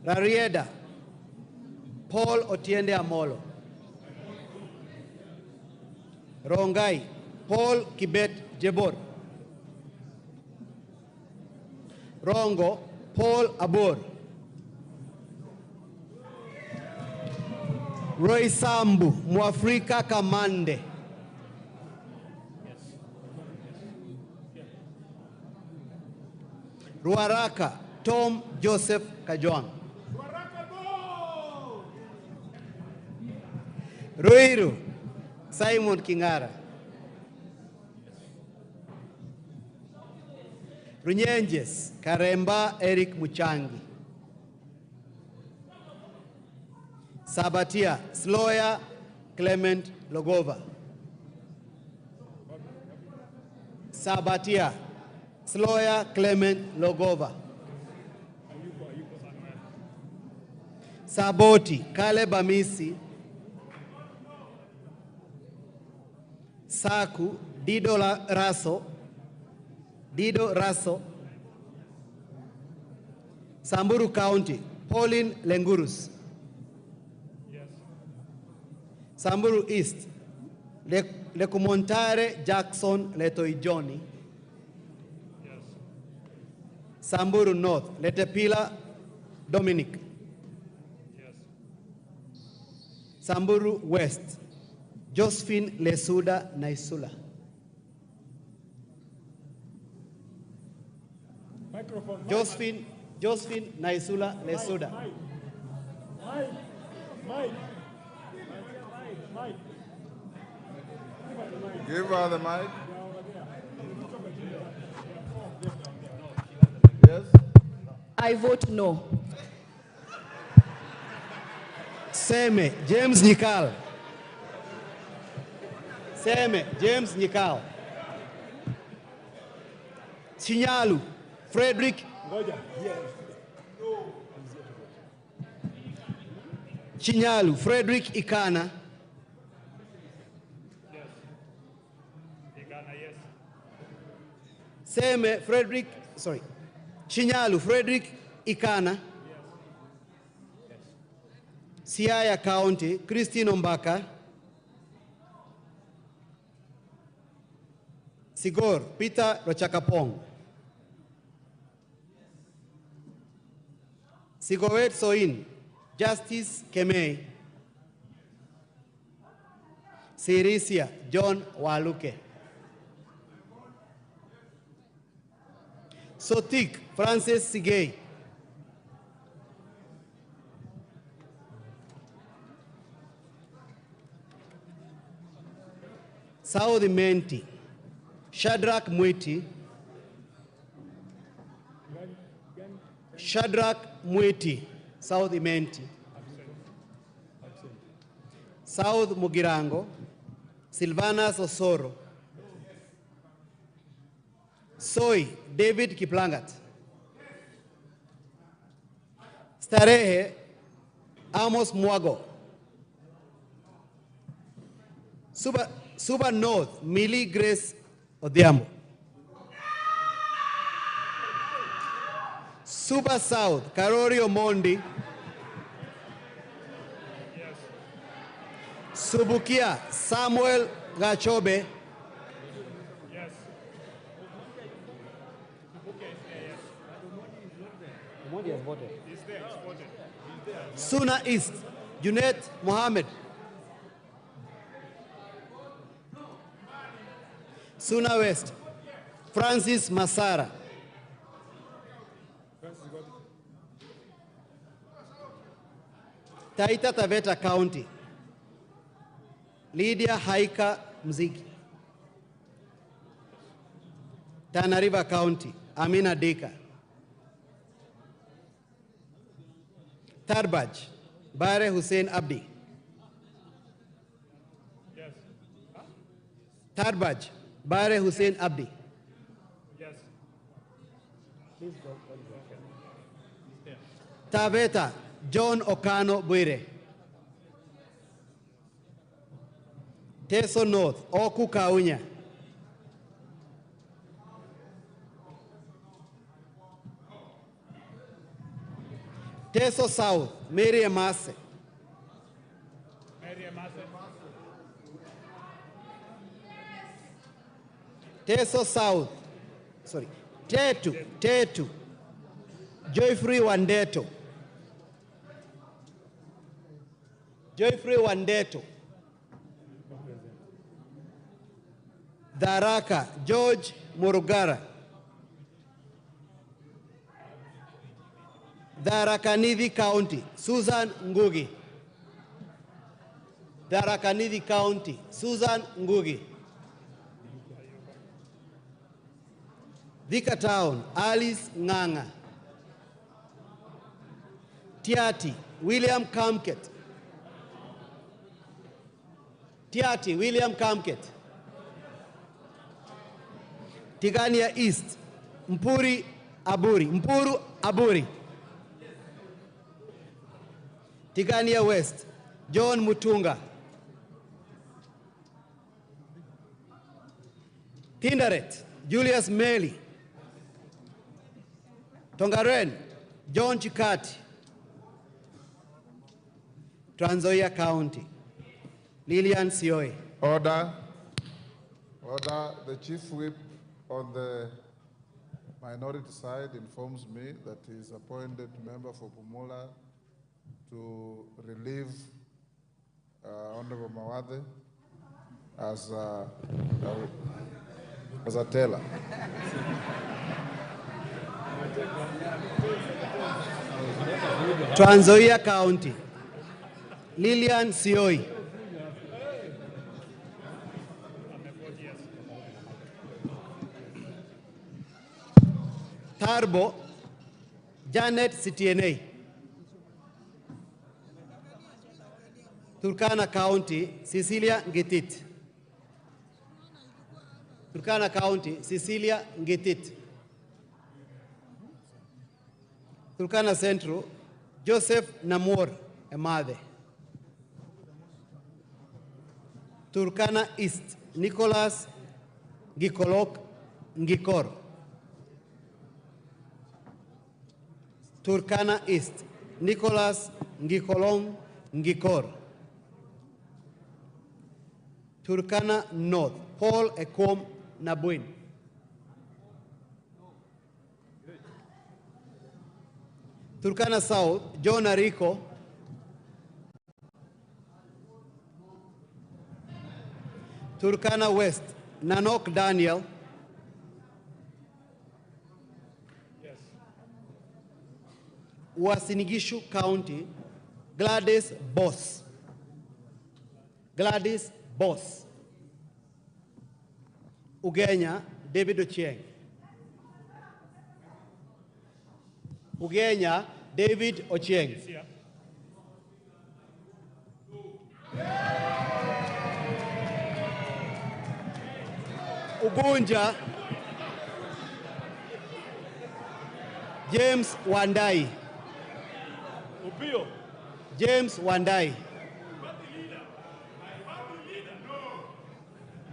Rarieda Paul Otiende Amolo. Rongai Paul Kibet Jebor. Rongo Paul Abor. Roy Sambu Mwafrika Kamande. Ruaraka Tom Joseph Kajwang. Ruiru Simon Kingara. Runyenjes Karemba Eric Muchangi. Sabatia Sloya Clement Logova. Sabatia Sloya Clement Logova. Saboti Caleb Amisi. Saku Dido Raso. Samburu County Pauline Lengurus. Samburu East Lekumontare Jackson Letoijoni. Samburu North Letepila Dominic. Samburu West Josephine Lesuda Naisula. Josephine Naisula Lesuda. Give her the mic. Yes? I vote no. Seme James Nikal. Seme James Nikal. Chinyalu Frederick. Chinyalu Frederick Ikana. Seme Frederick, sorry. Chinyalu Frederick Ikana. Siaya County Christine Ombaka. Sigor Peter Rochakapong. Sigowet Soin Justice Kemei. Sirisia John Waluke. Sotik Francis Sigei. Saudi Menti Shadrach Mwiti. Shadrach Mwiti Saudi Menti. South Mugirango Silvanas Osoro. Soy David Kiplangat. Starehe Amos Mwago. Suba North Millie Grace Odhiambo. Suba South Karori Omondi. Subukia Samuel Gachobe. Suna East Junet Mohammed. Suna West Francis Masara. Taita Taveta County Lydia Haika Mziki. Tana River County, Amina Dika. Tarbaj, Bare Hussein Abdi. Yes. Huh? Tarbaj, Bare Hussein Abdi. Yes. Please go. Yeah. Taveta, John Okano Buire. Teso North, Oku Kaunya. Teso South, Mary Amase. Mary Amase. Teso South, sorry, Tetu, Joyfree Wandeto. Joyfree Wandeto. Daraka, George Murugara. Tharaka-Nithi County, Susan Ngugi. Tharaka-Nithi County, Susan Ngugi. Thika Town, Alice Nganga. Tiati, William Kamket. Tiati, William Kamket. Tigania East, Mpuru Aburi. Tigania West, John Mutunga. Tinderet, Julius Meli. Tongaren, John Chikati. Trans Nzoia County, Lillian Sioi. Order. Order. The chief whip on the minority side informs me that he is appointed member for Pumula to relieve Honorable Mawathe as a teller. Trans Nzoia County, Lillian Sioi. Tarbo, Janet Sitienei. Turkana County, Cecilia Ngetit. Turkana County, Cecilia Ngetit. Turkana Central, Joseph Namor Emade. Turkana East, Nicholas Gikolok Ngikor. Turkana East, Nicholas Ngikolong Ngikor. Turkana North, Paul Ekom Nabuin. Turkana South, John Ariko. Turkana West, Nanok Daniel. Yes. Uasin-Gishu County, Gladys Boss. Gladys Boss. Ugenya, David Ochieng. Ugenya, David Ochieng. Ugunja, James Wandai. Upio. James Wandai.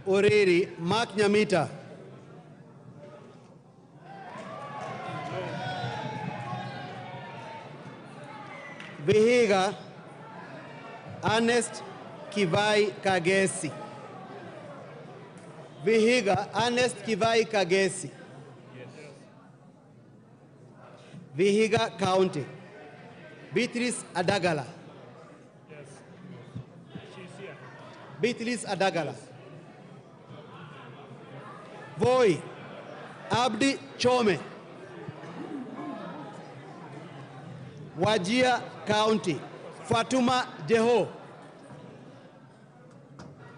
Oriri, Mark Nyamita. Vihiga, Ernest Kivai Kagesi. Vihiga, Ernest Kivai Kagesi. Vihiga County, Beatrice Adagala. Yes. She's here. Beatrice Adagala. Voi, Abdi Chome. Wajir County, Fatuma Jeho.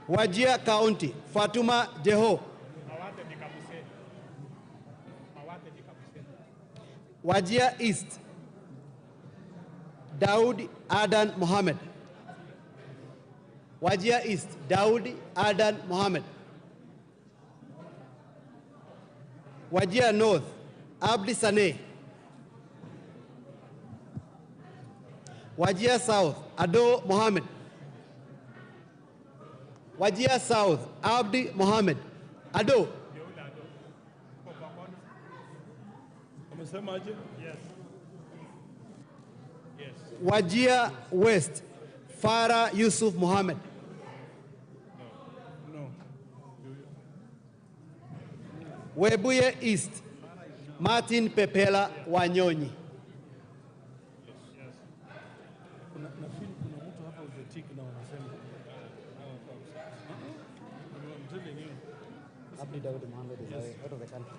Wajir County, Fatuma Jeho. Wajir East, Daud Adan Mohammed. Wajir East, Daud Adan Mohammed. Wajir North, Abdi Saneh. Wajir South, Ado Mohammed. Wajir South, Abdi Mohammed. Ado. Yes. Yes. Wajir West, Farah Yusuf Mohammed. No. Webuye East, Martin Pepela Wanyonyi. Abdi Daud Mohammed is out of the country.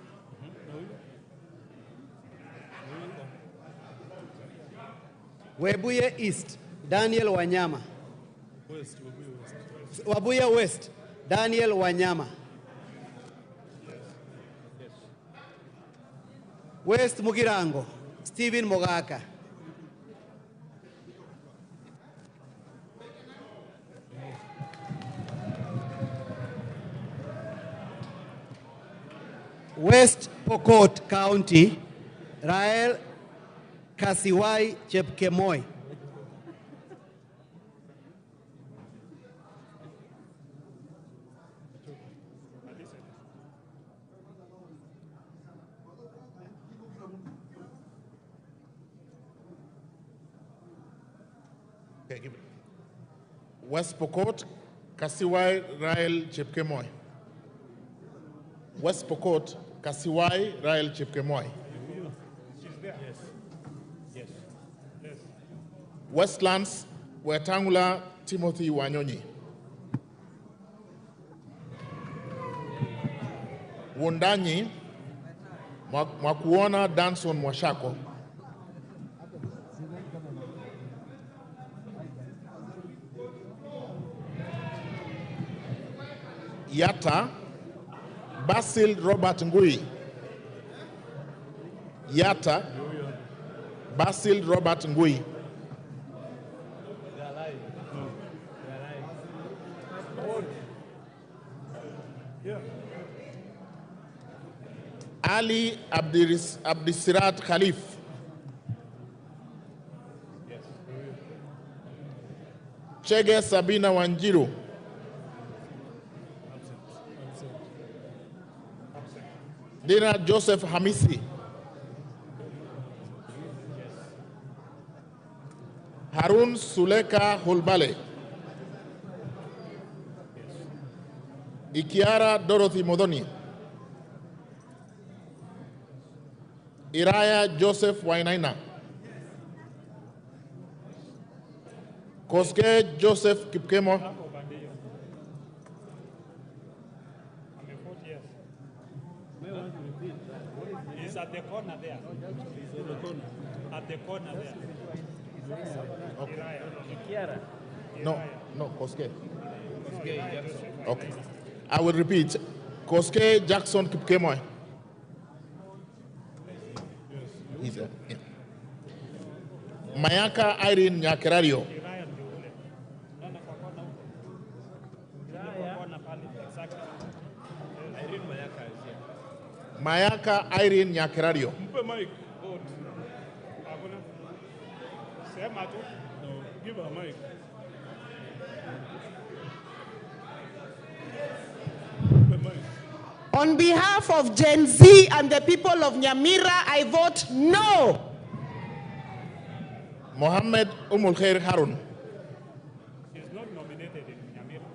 Webuye East, Daniel Wanyama. West. Webuye West, Daniel Wanyama. Yes. West Mugirango, Stephen Mogaka. West Pokot County, Rael Kasiwai Chepkemoi. Okay, give it. West Pokot, Kasiwai Rael Chepkemoi. West Pokot, Kasiwai Rael Chepkemoi. She's there. Yes. Yes. Yes. Westlands, Wetangula Timothy Wanyonyi. Wundanyi, Mwakuona Danson Mwashako. Yatta, Basil Robert Ngui. Yatta, Basil Robert Ngui. Ali Abdisirat Khalif. Chege Sabina Wanjiru. Dina Joseph Hamisi. Harun Suleka Hulbale. Ikiara Dorothy Modoni. Iraya Joseph Wainaina. Koske Joseph Kipkemo. He's at the corner there. He's at the corner. At the corner there. Okay. No, Koske. Okay. I will repeat. Koske Jackson Kipkemo. He's there. Yeah. Mayaka Irene Nyakerario. Mayaka Irene Nyakerario. Mpe mic. Vote. Hakuna. Sema tu. No, give her mic. On behalf of Gen Z and the people of Nyamira, I vote no. Mohammed Khair Harun. She's not nominated in Nyamira.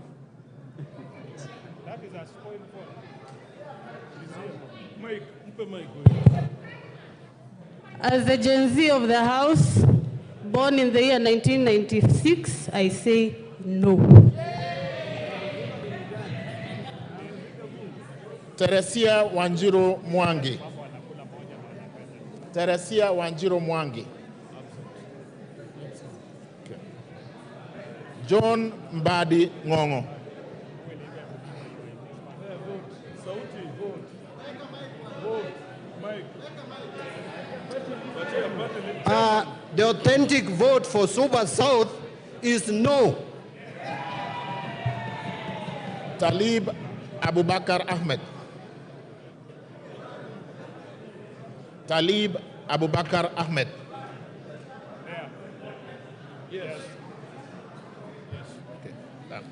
That is a spoil for her. Mic. Mpe mic. As the Gen Z of the House, born in the year 1996, I say no. Teresia Wanjiru Mwangi. Teresia Wanjiru Mwangi. Okay. John Mbadi Ngongo. The authentic vote for Suba South is no. Talib Abubakar Ahmed. Talib Abubakar Ahmed. Yes. Okay, done.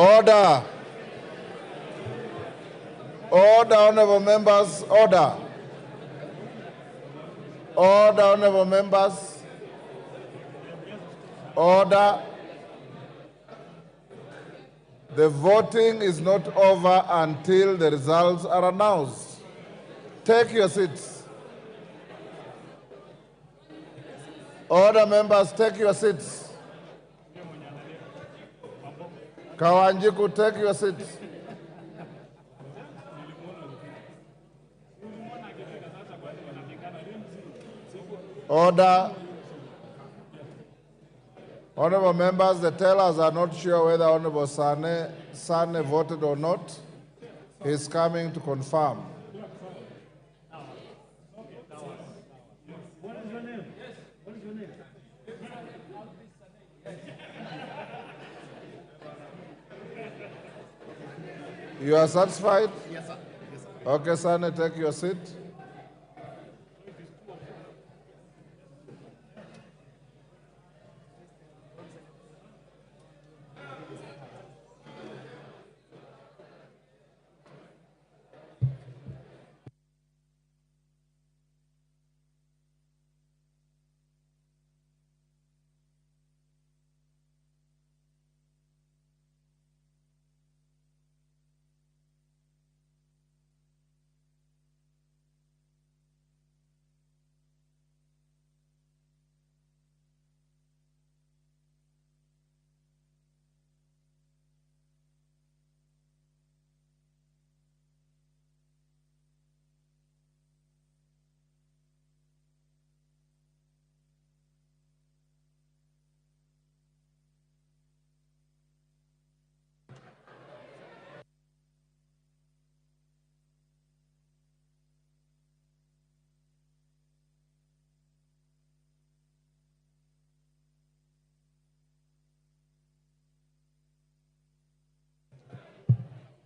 Order. Order, honorable members, order. Order, honorable members. Order. The voting is not over until the results are announced. Take your seats. Order, members, take your seats. Kawanjiku, take your seats. Order. Honorable members, the tellers are not sure whether Honorable Sane voted or not. He's coming to confirm. You are satisfied? Yes, sir. Yes, sir. Okay, Sane, take your seat.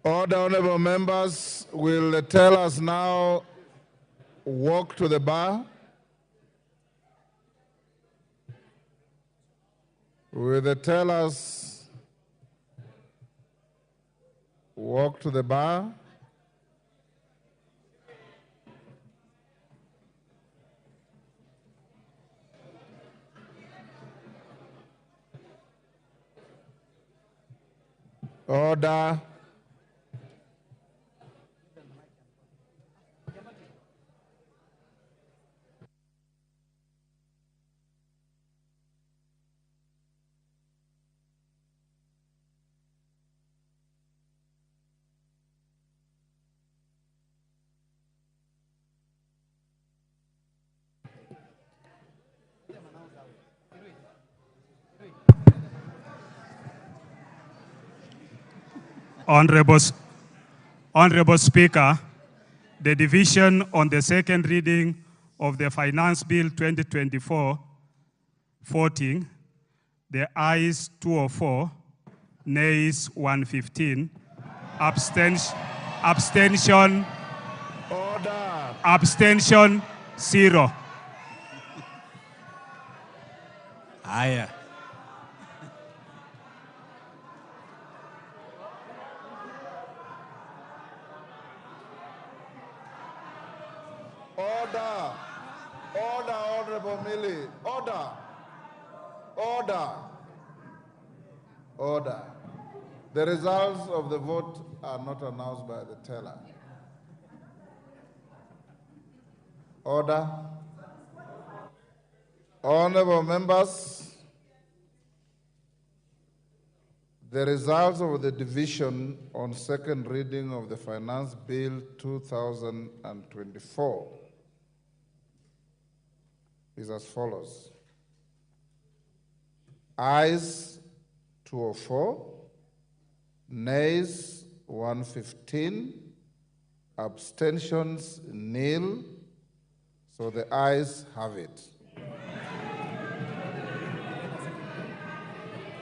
Order, honorable members, will the tellers now walk to the bar? Will the tellers walk to the bar? Order. Honorable Speaker, the division on the second reading of the Finance Bill 2024 voting, the ayes 204, nays 115, abstention, Order. Abstention 0. Haya. Order. Order, Honorable Millie. Order. Order. Order. The results of the vote are not announced by the teller. Order. Honorable members, the results of the division on second reading of the Finance Bill 2024 is as follows. Ayes 204, nays 115, abstentions nil, so the ayes have it.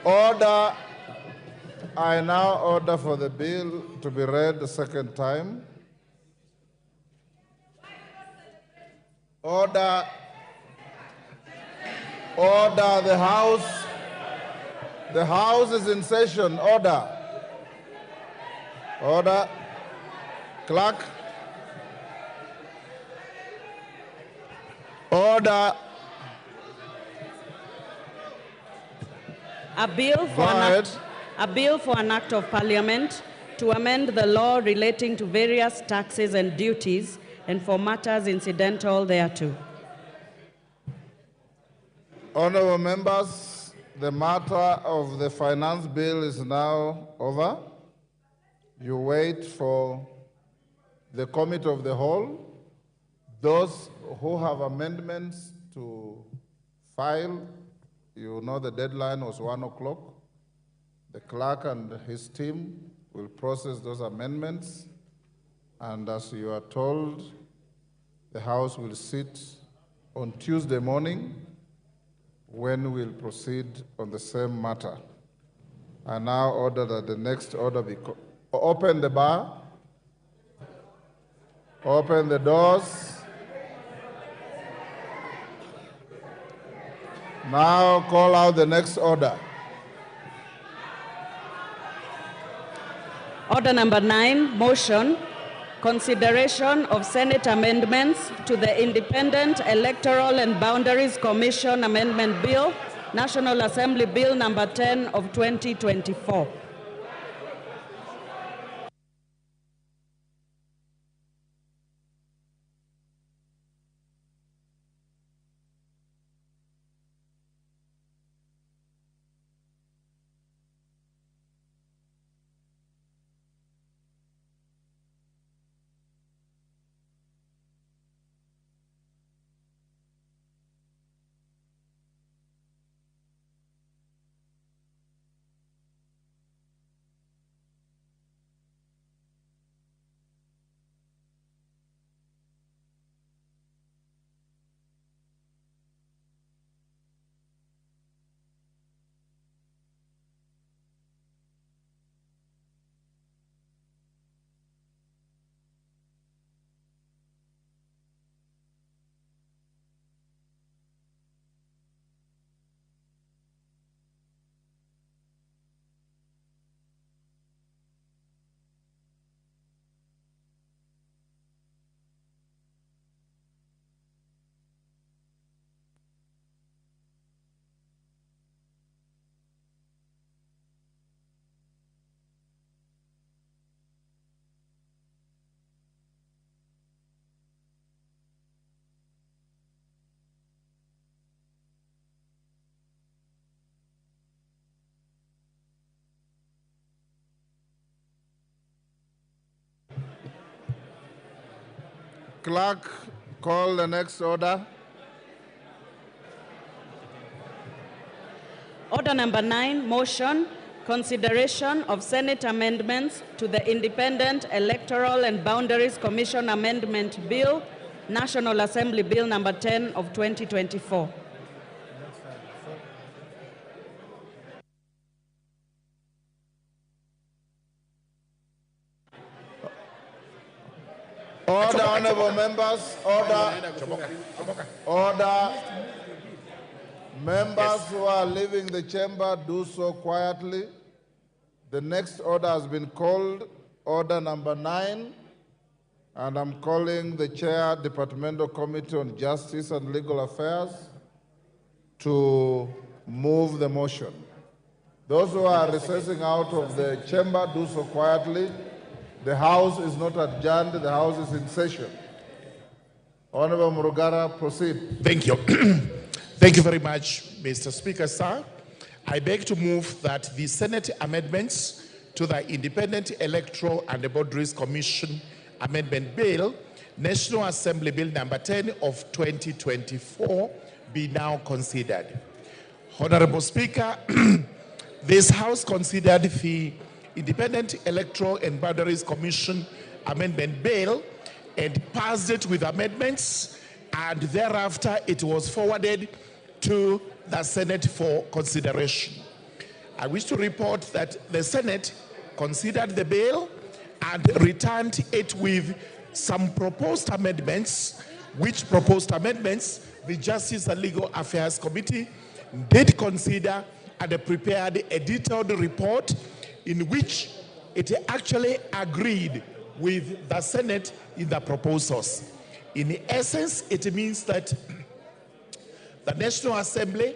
Order. I now order for the bill to be read the second time. Order. Order, the House. The House is in session. Order. Order. Clerk. Order. A bill for an act of parliament to amend the law relating to various taxes and duties and for matters incidental thereto. Honorable members, the matter of the finance bill is now over. You wait for the committee of the whole. Those who have amendments to file, you know the deadline was 1 o'clock. The clerk and his team will process those amendments. And as you are told, the House will sit on Tuesday morning when we'll proceed on the same matter. I now order that the next order be open the bar, open the doors. Now call out the next order. Order number 9, motion, consideration of Senate amendments to the Independent Electoral and Boundaries Commission Amendment Bill, National Assembly Bill number 10 of 2024. Clerk, call the next order. Order number 9, motion, consideration of Senate amendments to the Independent Electoral and Boundaries Commission Amendment Bill, National Assembly Bill number 10 of 2024. Order, honorable members, order. Order. Members who are leaving the chamber, do so quietly. The next order has been called, order number 9, and I'm calling the Chair, Departmental Committee on Justice and Legal Affairs to move the motion. Those who are recessing out of the chamber, do so quietly. The House is not adjourned, the House is in session. Honorable Murugara, proceed. Thank you. Thank you very much, Mr. Speaker, sir. I beg to move that the Senate amendments to the Independent Electoral and Boundaries Commission Amendment Bill, National Assembly Bill number 10 of 2024, be now considered. Honorable Speaker, this House considered the Independent Electoral and Boundaries Commission Amendment Bill and passed it with amendments, and thereafter it was forwarded to the Senate for consideration. I wish to report that the Senate considered the bill and returned it with some proposed amendments, which proposed amendments the Justice and Legal Affairs Committee did consider and prepared a detailed report in which it actually agreed with the Senate in the proposals. In essence, it means that the National Assembly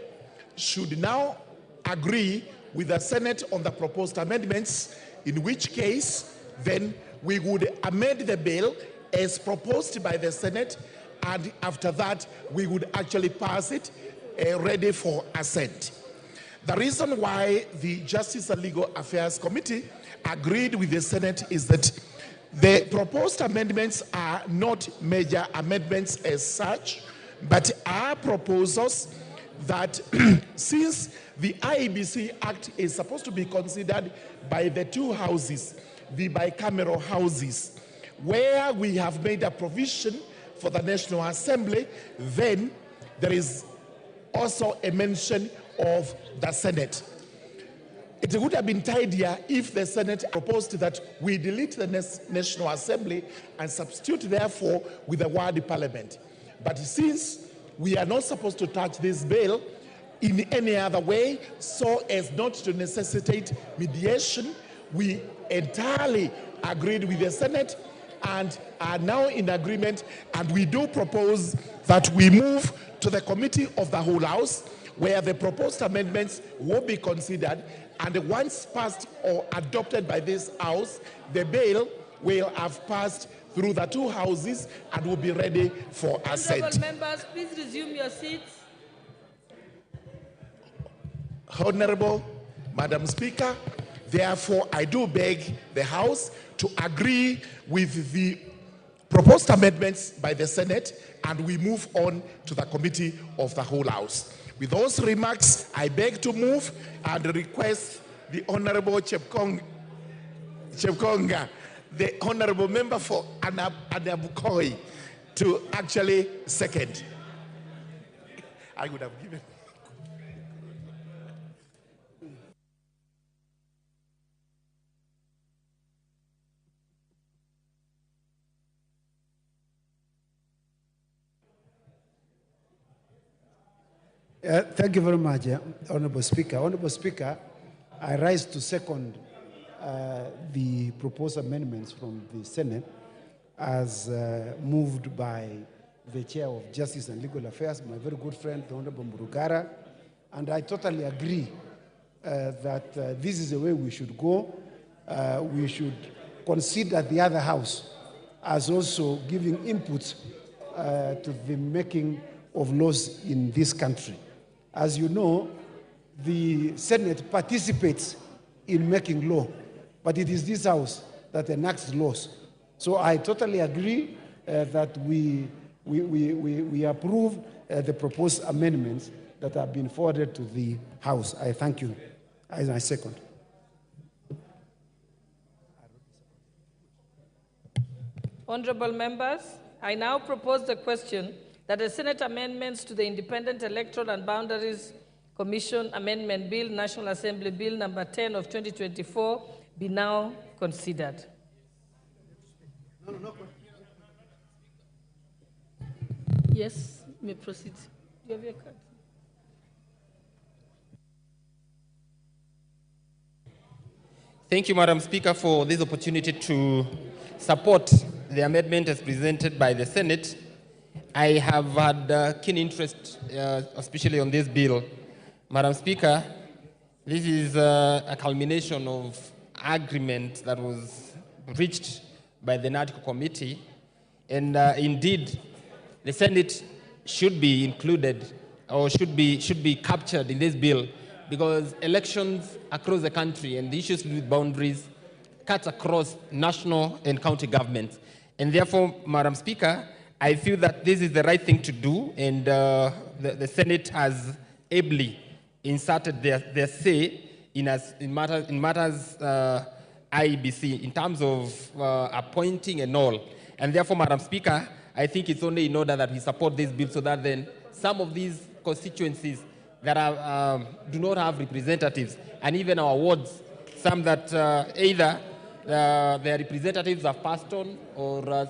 should now agree with the Senate on the proposed amendments, in which case then we would amend the bill as proposed by the Senate, and after that we would actually pass it ready for assent. The reason why the Justice and Legal Affairs Committee agreed with the Senate is that the proposed amendments are not major amendments as such, but are proposals that since the IEBC Act is supposed to be considered by the two houses, the bicameral houses, where we have made a provision for the National Assembly, then there is also a mention of the Senate. It would have been tidier if the Senate proposed that we delete the National Assembly and substitute therefore with the word Parliament. But since we are not supposed to touch this bill in any other way so as not to necessitate mediation, we entirely agreed with the Senate and are now in agreement, and we do propose that we move to the Committee of the Whole House, where the proposed amendments will be considered, and once passed or adopted by this House, the bill will have passed through the two houses and will be ready for assent. Honorable members, please resume your seats. Honorable Madam Speaker, therefore I do beg the House to agree with the proposed amendments by the Senate, and we move on to the Committee of the Whole House. With those remarks, I beg to move and request the Honorable Chepkonga, the Honorable Member for Anabukoi, to actually second. I would have given. Thank you very much, Honorable Speaker. Honorable Speaker, I rise to second the proposed amendments from the Senate as moved by the Chair of Justice and Legal Affairs, my very good friend, the Honorable Murugara, and I totally agree that this is the way we should go. We should consider the other house as also giving input to the making of laws in this country. As you know, the Senate participates in making law, but it is this House that enacts laws. So I totally agree that we approve the proposed amendments that have been forwarded to the House. I thank you. I second. Honorable members, I now propose the question that the Senate amendments to the Independent Electoral and Boundaries Commission Amendment Bill, National Assembly Bill number 10 of 2024, be now considered. Yes, you may proceed. Do you have your card? Thank you, Madam Speaker, for this opportunity to support the amendment as presented by the Senate. I have had keen interest, especially on this bill. Madam Speaker, this is a culmination of agreement that was reached by the NADCO committee, and indeed, the Senate should be included or should be captured in this bill, because elections across the country and the issues with boundaries cut across national and county governments. And therefore, Madam Speaker, I feel that this is the right thing to do, and the Senate has ably inserted their say in matters IEBC in terms of appointing and all. And therefore, Madam Speaker, I think it's only in order that we support this bill so that then some of these constituencies that are, do not have representatives, and even our wards, some that either their representatives have passed on or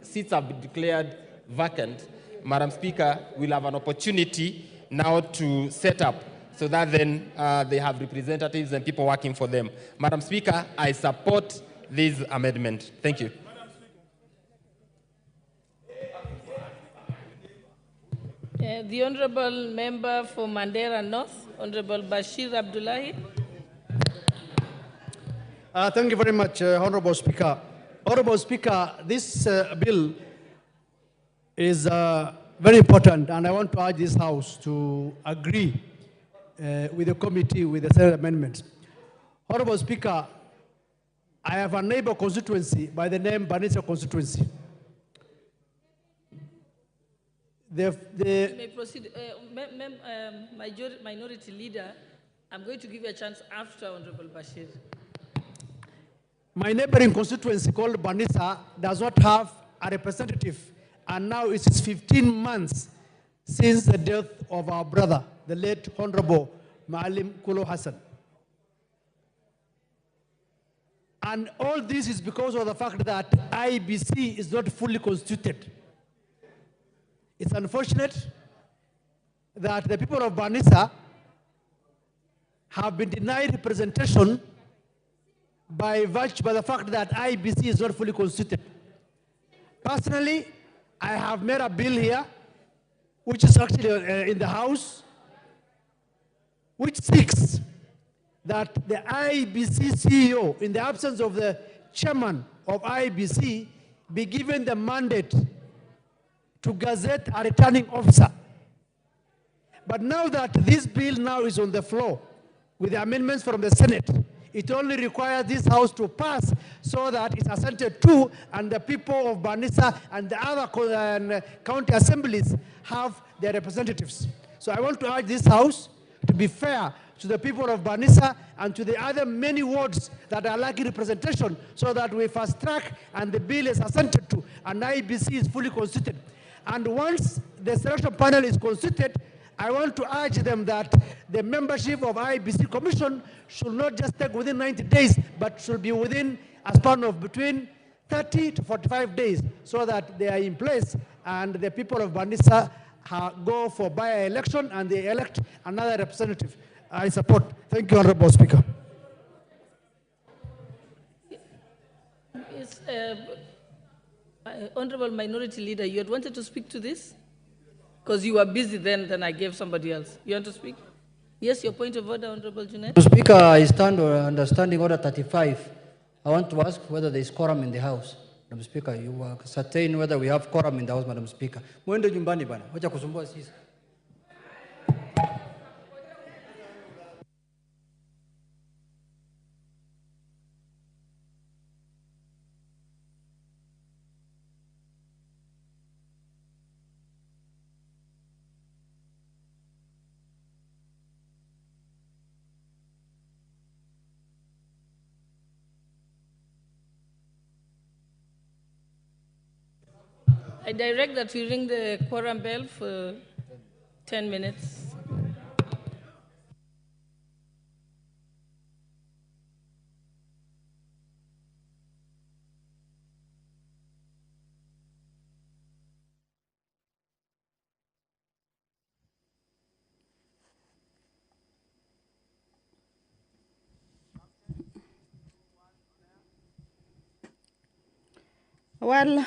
seats have been declared vacant, Madam Speaker, we'll have an opportunity now to set up so that then they have representatives and people working for them. Madam Speaker, I support this amendment. Thank you. The Honorable Member for Mandera North, Honorable Bashir Abdullahi. Thank you very much, Honorable Speaker. Honorable Speaker, this bill is very important, and I want to urge this House to agree with the committee with the Senate amendments. Honorable Speaker, I have a neighbor constituency by the name Banisa constituency. You may proceed. Minority Leader, I'm going to give you a chance after Honorable Bashir. My neighboring constituency called Banisa does not have a representative, and now it is 15 months since the death of our brother, the late Honorable Maalim Kulo Hassan. And all this is because of the fact that IBC is not fully constituted. It's unfortunate that the people of Banisa have been denied representation by the fact that IBC is not fully constituted. Personally, I have made a bill here, which is actually in the House, which seeks that the IBC CEO, in the absence of the chairman of IBC, be given the mandate to gazette a returning officer. But now that this bill now is on the floor with the amendments from the Senate, it only requires this House to pass so that it's assented to, and the people of Banisa and the other county assemblies have their representatives. So I want to urge this House to be fair to the people of Banisa and to the other many wards that are lacking representation, so that we fast track and the bill is assented to and IBC is fully constituted. And once the selection panel is constituted, I want to urge them that the membership of IBC Commission should not just take within 90 days, but should be within a span of between 30 to 45 days, so that they are in place and the people of Banisa go for by-election and they elect another representative. I support. Thank you, Honorable Speaker. Yes, Honorable Minority Leader, you had wanted to speak to this? Because you were busy then I gave somebody else. You want to speak? Yes, your point of order, Honorable Junet. Mr. Speaker, I stand under Standing Order 35. I want to ask whether there is quorum in the House. Madam Speaker, you are certain whether we have quorum in the House, Madam Speaker. Mwende nyumbani bana. Wacha kusumbua sisi. I direct that we ring the quorum bell for 10 minutes. Well,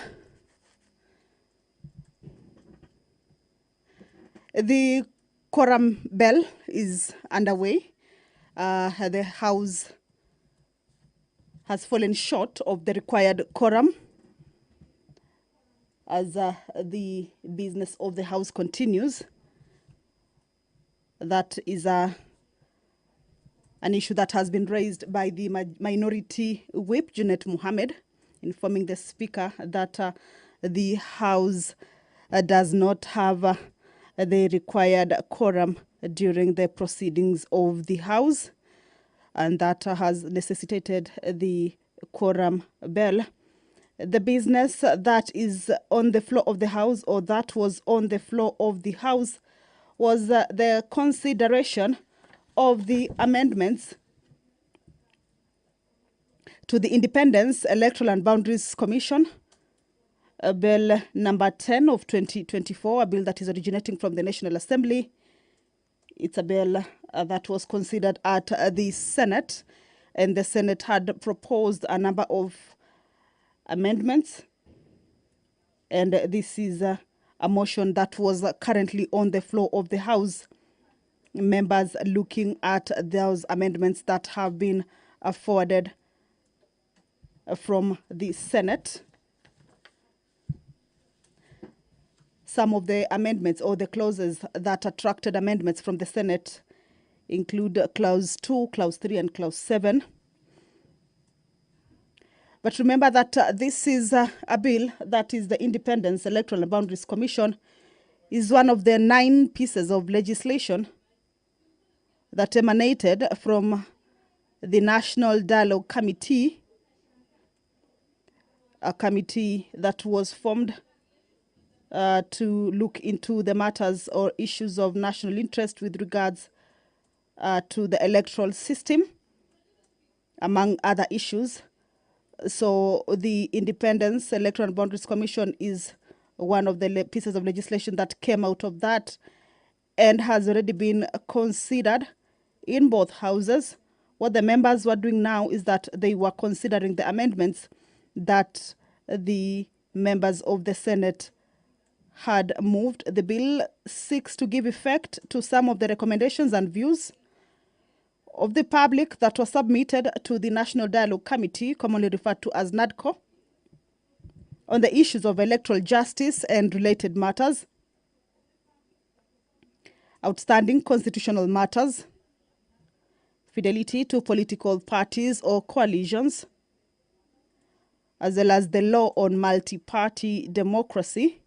the quorum bell is underway. The House has fallen short of the required quorum as the business of the House continues. That is an issue that has been raised by the Minority Whip, Junet Mohammed, informing the Speaker that the House does not have the required quorum during the proceedings of the House, and that has necessitated the quorum bell. The business that is on the floor of the House, or that was on the floor of the House, was the consideration of the amendments to the Independence, Electoral and Boundaries Commission, Bill number 10 of 2024, a bill that is originating from the National Assembly. It's a bill that was considered at the Senate, and the Senate had proposed a number of amendments, and this is a motion that was currently on the floor of the House. Members looking at those amendments that have been forwarded from the Senate. Some of the amendments or the clauses that attracted amendments from the Senate include Clause 2, Clause 3, and Clause 7. But remember that this is a bill that is the Independence, Electoral and Boundaries Commission is one of the 9 pieces of legislation that emanated from the National Dialogue Committee, a committee that was formed to look into the matters or issues of national interest with regards to the electoral system, among other issues. So the Independence, Electoral and Boundaries Commission is one of the pieces of legislation that came out of that and has already been considered in both houses. What the members were doing now is that they were considering the amendments that the members of the Senate had moved. The bill seeks to give effect to some of the recommendations and views of the public that were submitted to the National Dialogue Committee, commonly referred to as NADCO, on the issues of electoral justice and related matters, outstanding constitutional matters, fidelity to political parties or coalitions, as well as the law on multi-party democracy.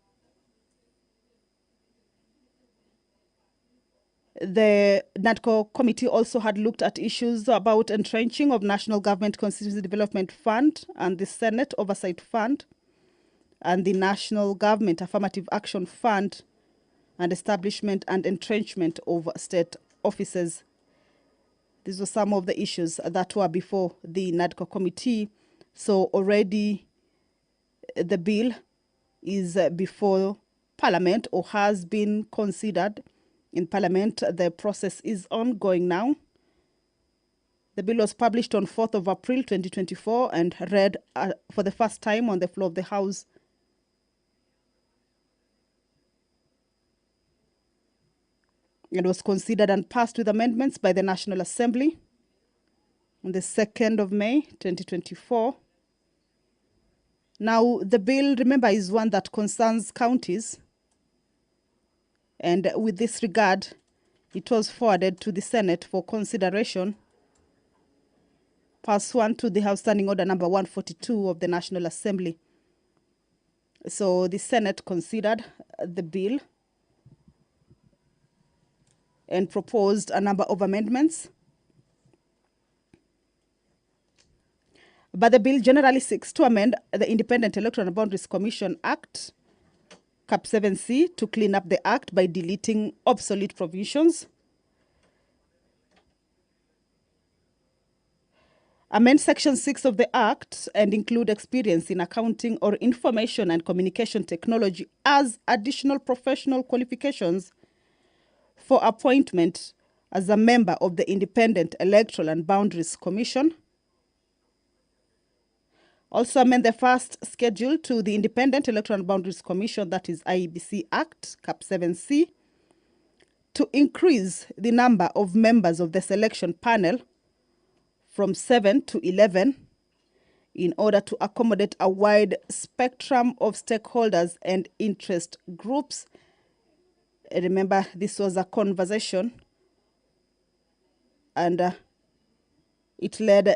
The NADCO committee also had looked at issues about entrenching of National Government Constituency Development Fund and the Senate Oversight Fund and the National Government Affirmative Action Fund and establishment and entrenchment of state offices. These were some of the issues that were before the NADCO committee. So already the bill is before Parliament or has been considered in Parliament. The process is ongoing now. The bill was published on 4th of April 2024 and read for the first time on the floor of the House. It was considered and passed with amendments by the National Assembly on the 2nd of May 2024. Now, the bill, remember, is one that concerns counties. And with this regard, it was forwarded to the Senate for consideration pursuant to the House Standing Order number 142 of the National Assembly. So the Senate considered the bill and proposed a number of amendments. But the bill generally seeks to amend the Independent Electoral and Boundaries Commission Act, Cap 7C, to clean up the Act by deleting obsolete provisions, amend Section 6 of the Act and include experience in accounting or information and communication technology as additional professional qualifications for appointment as a member of the Independent Electoral and Boundaries Commission. Also amend the first schedule to the Independent Electoral and Boundaries Commission, that is IEBC Act, Cap 7C, to increase the number of members of the selection panel from 7 to 11 in order to accommodate a wide spectrum of stakeholders and interest groups. Remember, this was a conversation and it led